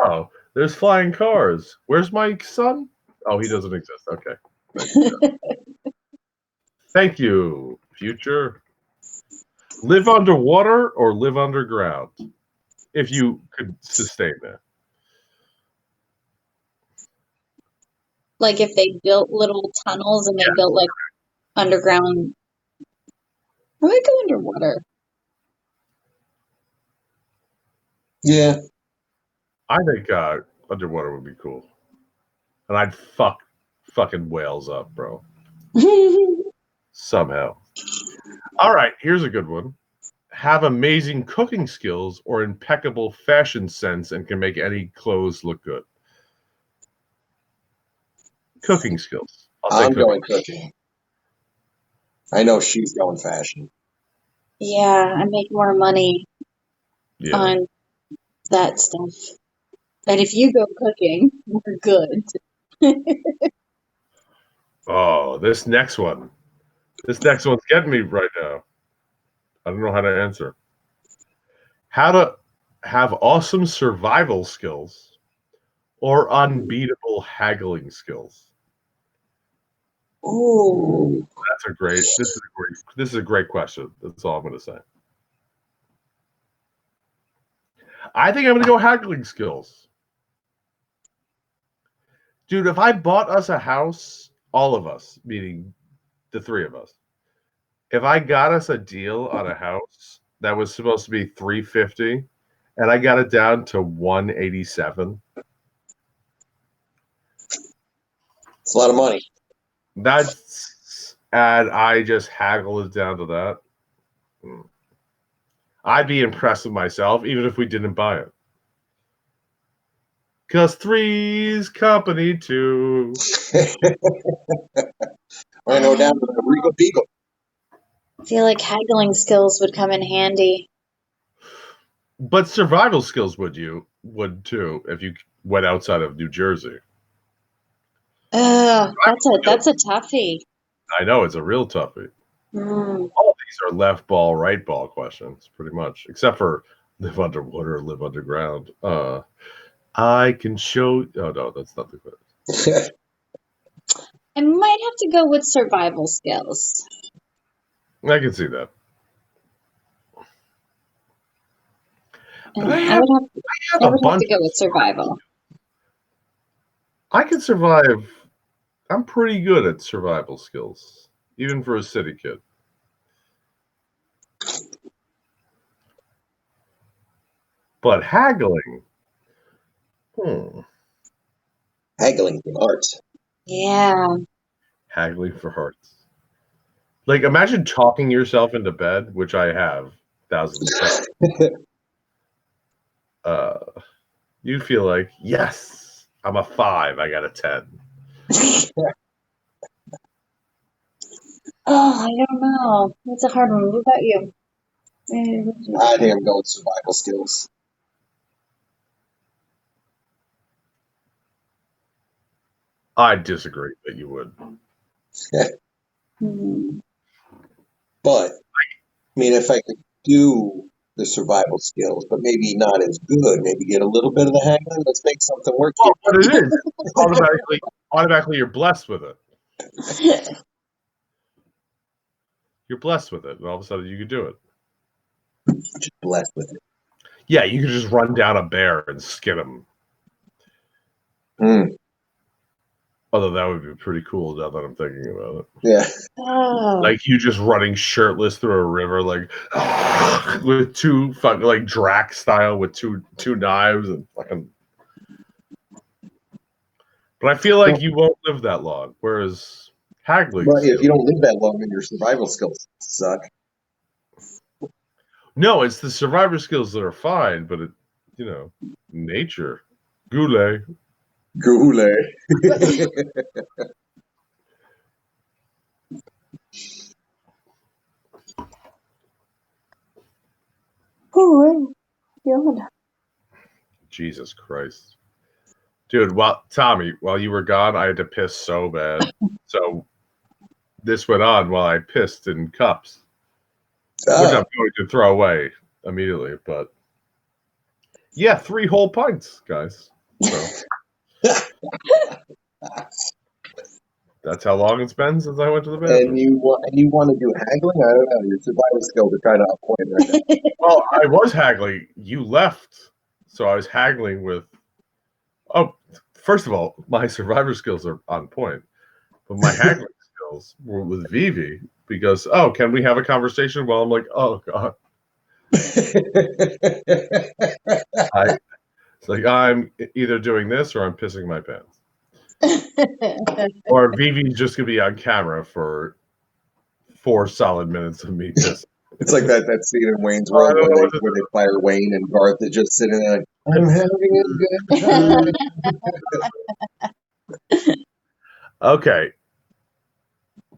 Oh, there's flying cars. Where's my son? Oh, he doesn't exist. Okay. Thank you, future. Live underwater or live underground, if you could sustain that. Like if they built little tunnels and they built like underground. I might go underwater. Yeah. I think underwater would be cool, and I'd fucking whales up, bro. Somehow. All right, here's a good one. Have amazing cooking skills or impeccable fashion sense and can make any clothes look good. Cooking skills. I'm going cooking. I know she's going fashion. Yeah, I make more money on that stuff. And if you go cooking, we're good. Oh, this next one's getting me right now. I don't know how to answer. How to have awesome survival skills or unbeatable haggling skills. Ooh. This is a great question. That's all I'm going to say. I think I'm going to go haggling skills. Dude, if I bought us a house, all of us, meaning the three of us, if I got us a deal on a house that was supposed to be $350 and I got it down to $187, it's a lot of money. And I just haggled it down to that. I'd be impressed with myself, even if we didn't buy it. Because three's company too. I know down to the Regal Beagle. I feel like haggling skills would come in handy. But survival skills would too if you went outside of New Jersey. That's a toughie. I know, it's a real toughie. All these are left ball, right ball questions, pretty much, except for live underwater, live underground. I can show. Oh no, that's not the question. I might have to go with survival skills. I can see that. I would have to go with survival. I can survive. I'm pretty good at survival skills, even for a city kid. But haggling. Haggling for hearts. Yeah. Haggling for hearts. Like, imagine talking yourself into bed, which I have thousands of times. You'd feel like, yes, I'm a 5. I got a 10. Oh, I don't know. That's a hard one. What about you? I think I'm going with survival skills. I disagree that you would. But, I mean, if I could do the survival skills, but maybe not as good, maybe get a little bit of the haggling, let's make something work here. But it is. Automatically, you're blessed with it. You're blessed with it, and all of a sudden you can do it. Just blessed with it. Yeah, you can just run down a bear and skin him. Although that would be pretty cool now that I'm thinking about it. Yeah. Like you just running shirtless through a river, like with two fucking like Drac style with two knives and fucking. But I feel like you won't live that long. Whereas haggling. But if you don't live that long, then your survival skills suck. No, it's the survivor skills that are fine, but nature. Goulet. Oh, God. Jesus Christ. Dude, Tommy, while you were gone, I had to piss so bad. So this went on while I pissed in cups. Which I'm going to throw away immediately, but yeah, 3 whole pints, guys. So. That's how long it's been since I went to the And bathroom. you want to do haggling? I don't know. Your survival skills are kind of on point right now. Well, I was haggling. You left, so I was haggling with. Oh, first of all, my survivor skills are on point, but my haggling skills were with Vivi because can we have a conversation? Well, I'm like, oh god, it's like I'm either doing this or I'm pissing my pants, or Vivi's just gonna be on camera for 4 solid minutes of me pissing. It's like that scene in Wayne's I World don't know what to when they fire Wayne and Garth is just sitting there like, I'm having a good time. Okay.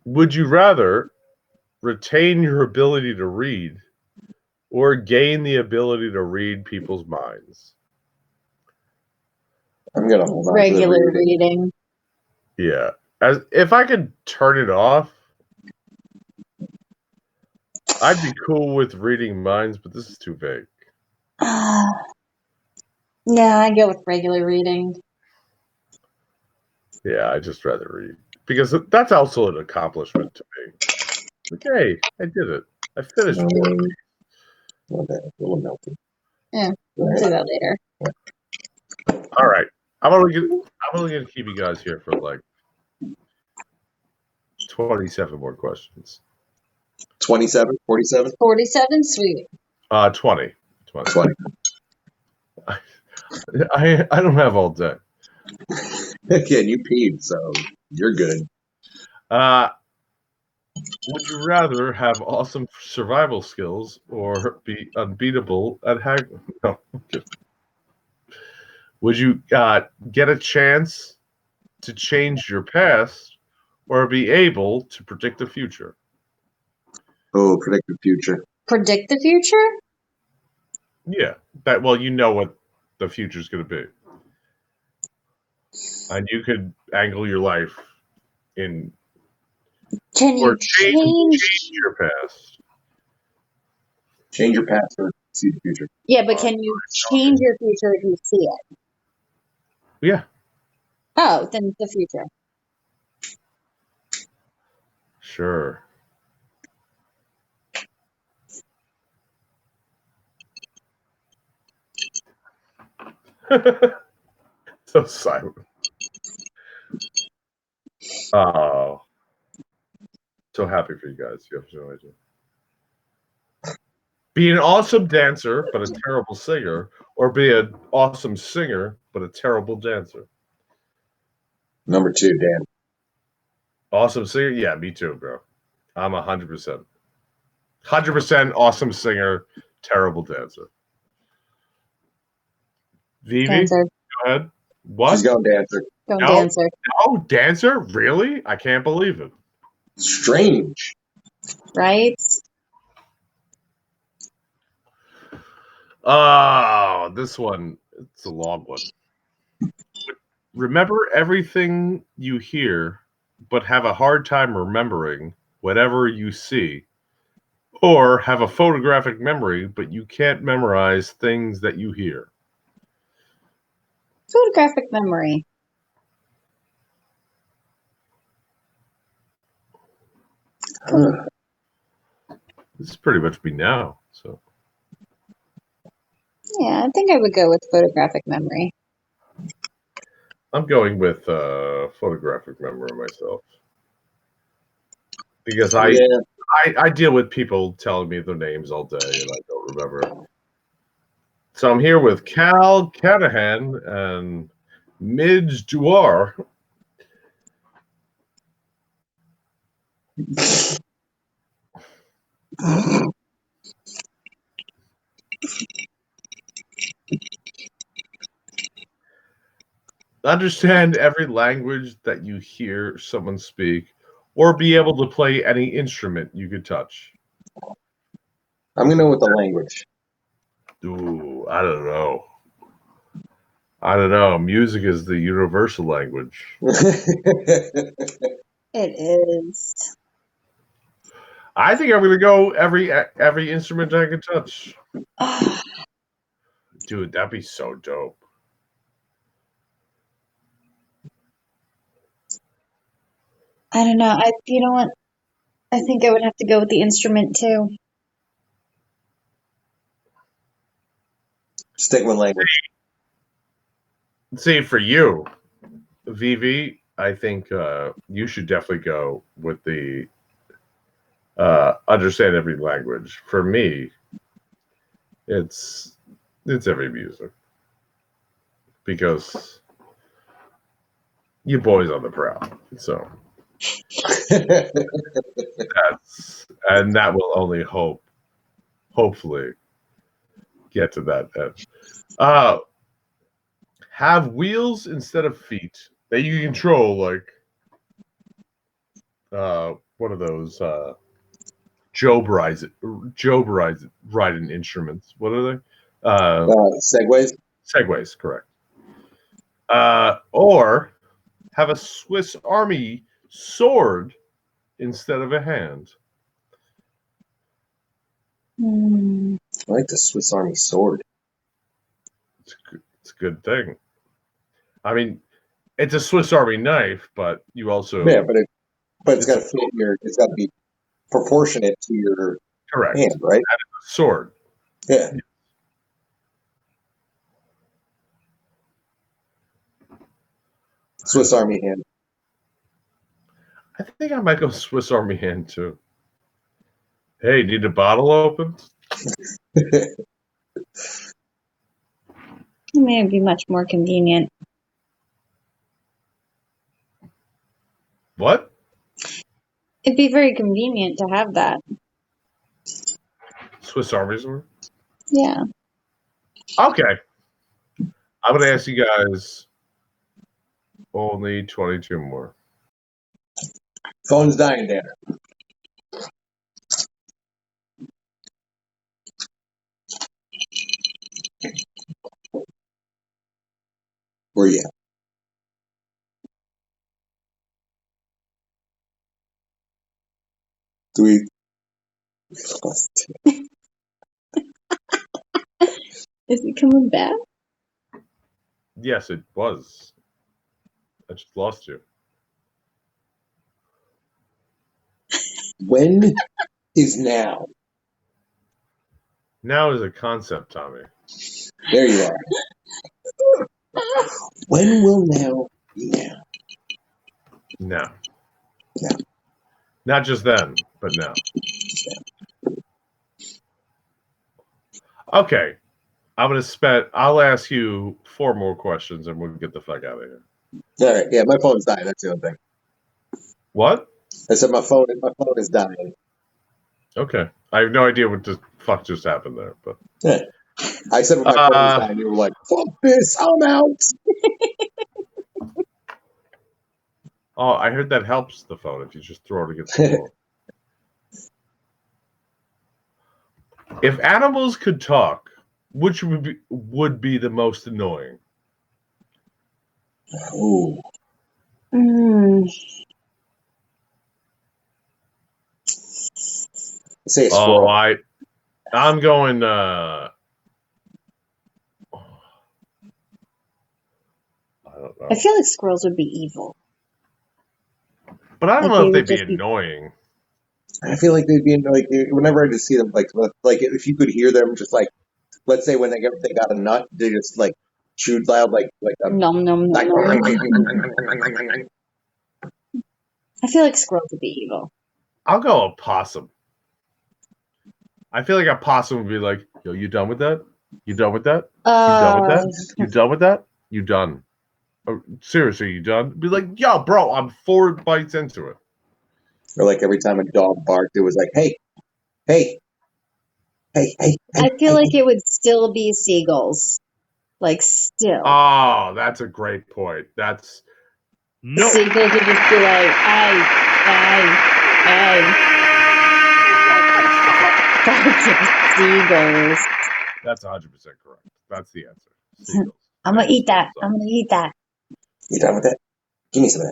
Would you rather retain your ability to read or gain the ability to read people's minds? I'm gonna hold on Regular to the reading. reading. Yeah. If I could turn it off, I'd be cool with reading minds, but this is too vague. Yeah, I go with regular reading. Yeah, I'd just rather read. Because that's also an accomplishment to me. Okay, I did it. I finished 4. Okay, a little melty. Yeah, we'll do that later. All right. I'm only gonna keep you guys here for like 27 more questions. 27, 47? 47, sweet. 20. 20. I don't have all day. Again, you peed, so you're good. Would you rather have awesome survival skills or be unbeatable at haggling? No. Would you get a chance to change your past or be able to predict the future? Oh, predict the future. Predict the future? Yeah. You know what the future is going to be. And you could angle your life in. Can you change your past? Change your past or see the future. Yeah, but can you change your future if you see it? Yeah. Oh, then the future. Sure. So silent. Oh. So happy for you guys. You have no idea. Be an awesome dancer, but a terrible singer, or be an awesome singer, but a terrible dancer. Number 2, Dan. Awesome singer? Yeah, me too, bro. I'm 100%. 100% awesome singer, terrible dancer. Vivi, Dancer. go ahead. What? She's going dancer. Going dancer. No, dancer? Really? I can't believe it. Strange. Right? Oh, this one, it's a long one. Remember everything you hear, but have a hard time remembering whatever you see. Or have a photographic memory, but you can't memorize things that you hear. Photographic memory. This is pretty much me now. So Yeah, I think I would go with photographic memory. I'm going with photographic memory myself. Because I deal with people telling me their names all day and I don't remember. So I'm here with Cal Canahan and Midge Duar. Understand every language that you hear someone speak, or be able to play any instrument you could touch. I'm going to go with the language. Ooh, I don't know. I don't know. Music is the universal language. It is. I think I'm going to go every instrument I can touch. Dude, that'd be so dope. I don't know. You know what? I think I would have to go with the instrument too. Stick with language. See, for you, Vivi, I think you should definitely go with the understand every language. For me, it's every music because you boys on the prowl. So that will only hopefully get to that end. Have wheels instead of feet that you control, like one of those Job riding instruments. What are they? Segways. Segways, correct. Or have a Swiss Army sword instead of a hand. Hmm. I like the Swiss Army sword. It's a good thing. I mean, it's a Swiss Army knife, but you also but it's got to fit it's got to be proportionate to your correct hand, right? Sword. Yeah. Swiss Army hand. I think I might go Swiss Army hand too. Hey, need a bottle opened? It may be much more convenient. What? It'd be very convenient to have that. Swiss Army sword? Yeah. Okay. I'm gonna ask you guys only 22 more. Phone's dying, Dan. Where you at? Do we? Is it coming back? Yes, it was. I just lost you. When is now? Now is a concept, Tommy. There you are. When will now be now? Now. Now. Not just then, but now. Okay. I'll ask you 4 more questions and we'll get the fuck out of here. All right. Yeah, my phone's dying. That's the other thing. What? I said my phone is dying. Okay. I have no idea what the fuck just happened there, but Yeah. I said when my phone was dying, you were like, fuck this, I'm out. oh, I heard that helps the phone if you just throw it against the wall. If animals could talk, which would be the most annoying? Ooh. Say a squirrel. I'm going I don't know. I feel like squirrels would be evil. But I don't know if they'd be annoying. I feel like they'd be like whenever I just see them like if you could hear them just like let's say when they got a nut, they just like chewed loud like nom nom nom. I feel like squirrels would be evil. I'll go a possum. I feel like a possum would be like, yo, you done with that? You done with that? You done with that? You done with that? You done? Oh, seriously, you done? Be like, yo, bro, I'm 4 bites into it. Or like every time a dog barked, it was like, hey. I feel like it would still be seagulls. Like still. Oh, that's a great point. That's no. Seagulls would just be like, ay. Seagulls. That's 100% correct. That's the answer. Seagulls. I'm gonna eat that. You done with that? Give me some of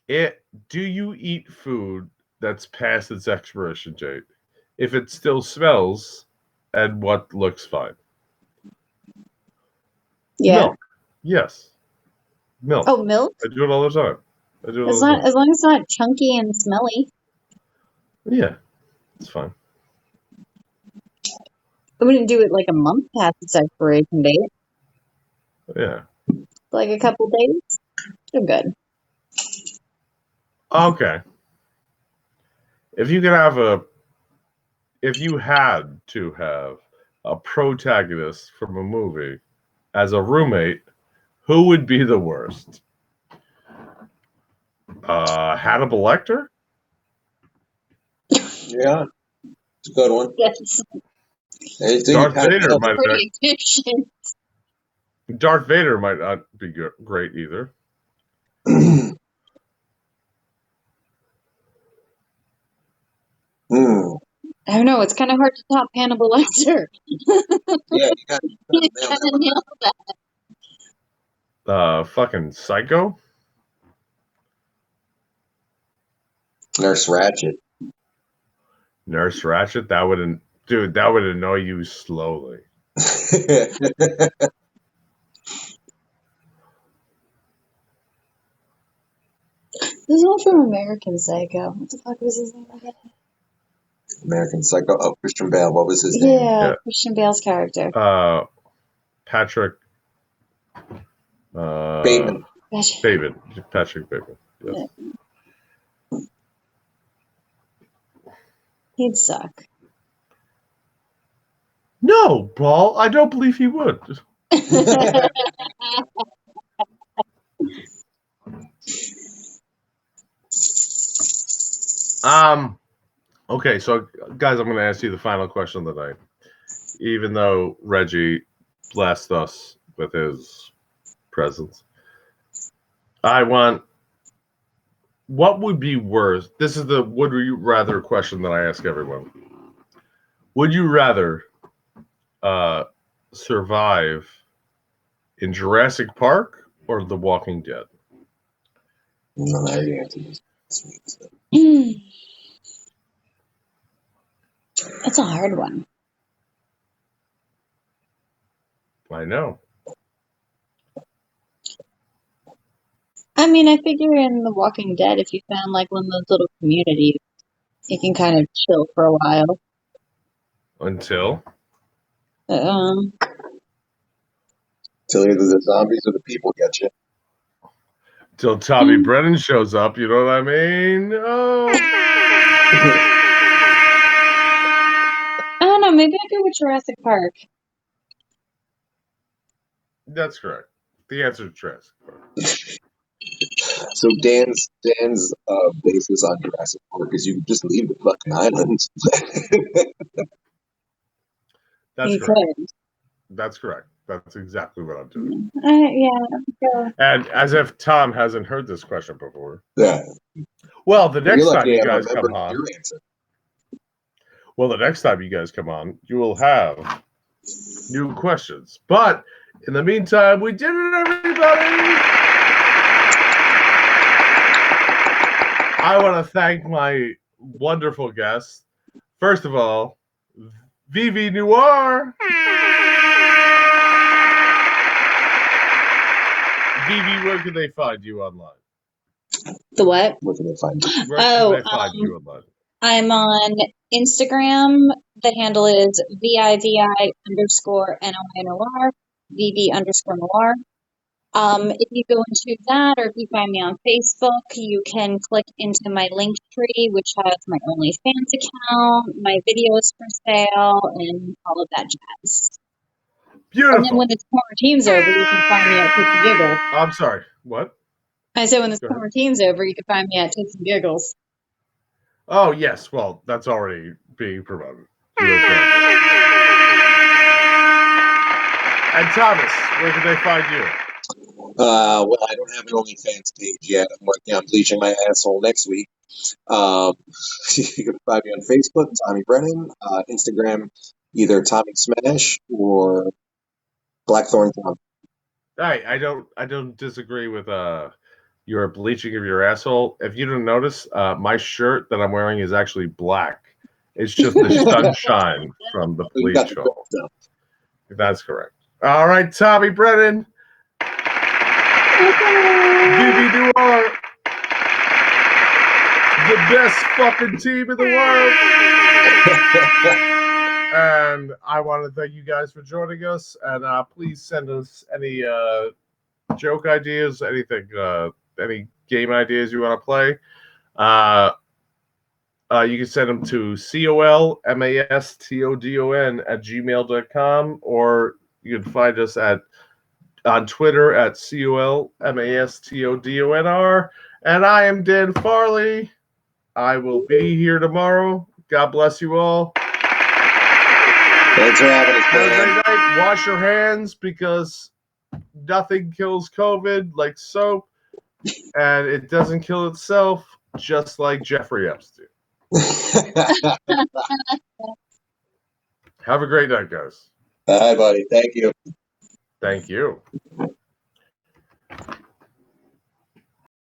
that. Do you eat food that's past its expiration date if it still smells and what looks fine? Yeah. Milk. Yes. Milk. Oh, milk? I do it all the time. As long as it's not chunky and smelly. Yeah, it's fine. I wouldn't do it like a month past its expiration date. Yeah. Like a couple days. They're good. Okay. If you had to have a protagonist from a movie as a roommate, who would be the worst? Hannibal Lecter? Yeah, it's a good one. Yes. Darth Vader might pretty efficient. Darth Vader might not be great either. I don't know. It's kind of hard to top Hannibal Lecter. Yeah, you kind of nailed that. Fucking Psycho? Nurse Ratched. Nurse Ratched? That would annoy you slowly. This is all from American Psycho. What the fuck was his name again? American Psycho. Oh, Christian Bale. What was his name? Yeah, Christian Bale's character. Patrick. Bateman. Patrick Bateman. Yes. Yeah. He'd suck. No, Paul. I don't believe he would. Okay, so guys, I'm going to ask you the final question of the night. Even though Reggie blessed us with his presence, what would be worse? This is the would you rather question that I ask everyone. Would you rather survive in Jurassic Park or The Walking Dead? No, I already answered this. That's a hard one. I know. I mean, I figure in The Walking Dead, if you found like one of those little communities, you can kind of chill for a while. Until either the zombies or the people get you. Till Tommy Brennan shows up, you know what I mean? Oh. I don't know. Maybe I'd go with Jurassic Park. That's correct. The answer is Jurassic Park. So Dan's basis on Jurassic Park is you just leave the fucking island. That's correct. That's correct. That's exactly what I'm doing. Yeah. And as if Tom hasn't heard this question before. Yeah. Well, the next time you guys come on. Your answer. Well, the next time you guys come on, you will have new questions. But in the meantime, we did it, everybody! I want to thank my wonderful guests. First of all, Vivi Noir. Vivi, where can they find you online? The what? Where can they find you? Where can they find you online? I'm on Instagram. The handle is VIVI_NOINOR, VV_Noir. If you go into that, or if you find me on Facebook, you can click into my link tree, which has my OnlyFans account, my videos for sale, and all of that jazz. Beautiful. And then when this quarantine's over, you can find me at Tits and Giggles. I'm sorry. What? I said when this quarantine's over, you can find me at Tits and Giggles. Oh, yes. Well, that's already being promoted. And Thomas, where can they find you? Well, I don't have an OnlyFans page yet. I'm working on bleaching my asshole next week. You can find me on Facebook, Tommy Brennan, Instagram, either Tommy Smash or Blackthorn Tom. I don't disagree with your bleaching of your asshole. If you didn't notice, my shirt that I'm wearing is actually black. It's just the sunshine from the bleach hole. That's correct. All right, Tommy Brennan. Vivi Noir, the best fucking team in the world. And I want to thank you guys for joining us. And please send us any joke ideas, anything, any game ideas you want to play. You can send them to colmastodon@gmail.com, or you can find us on Twitter at colmastodonr. And I am Dan Farley. I will be here tomorrow. God bless you all. Thanks for having us, Have a man. great night. Wash your hands because nothing kills COVID like soap, and it doesn't kill itself, just like Jeffrey Epstein. Have a great night, guys. Bye, buddy. Thank you. Thank you.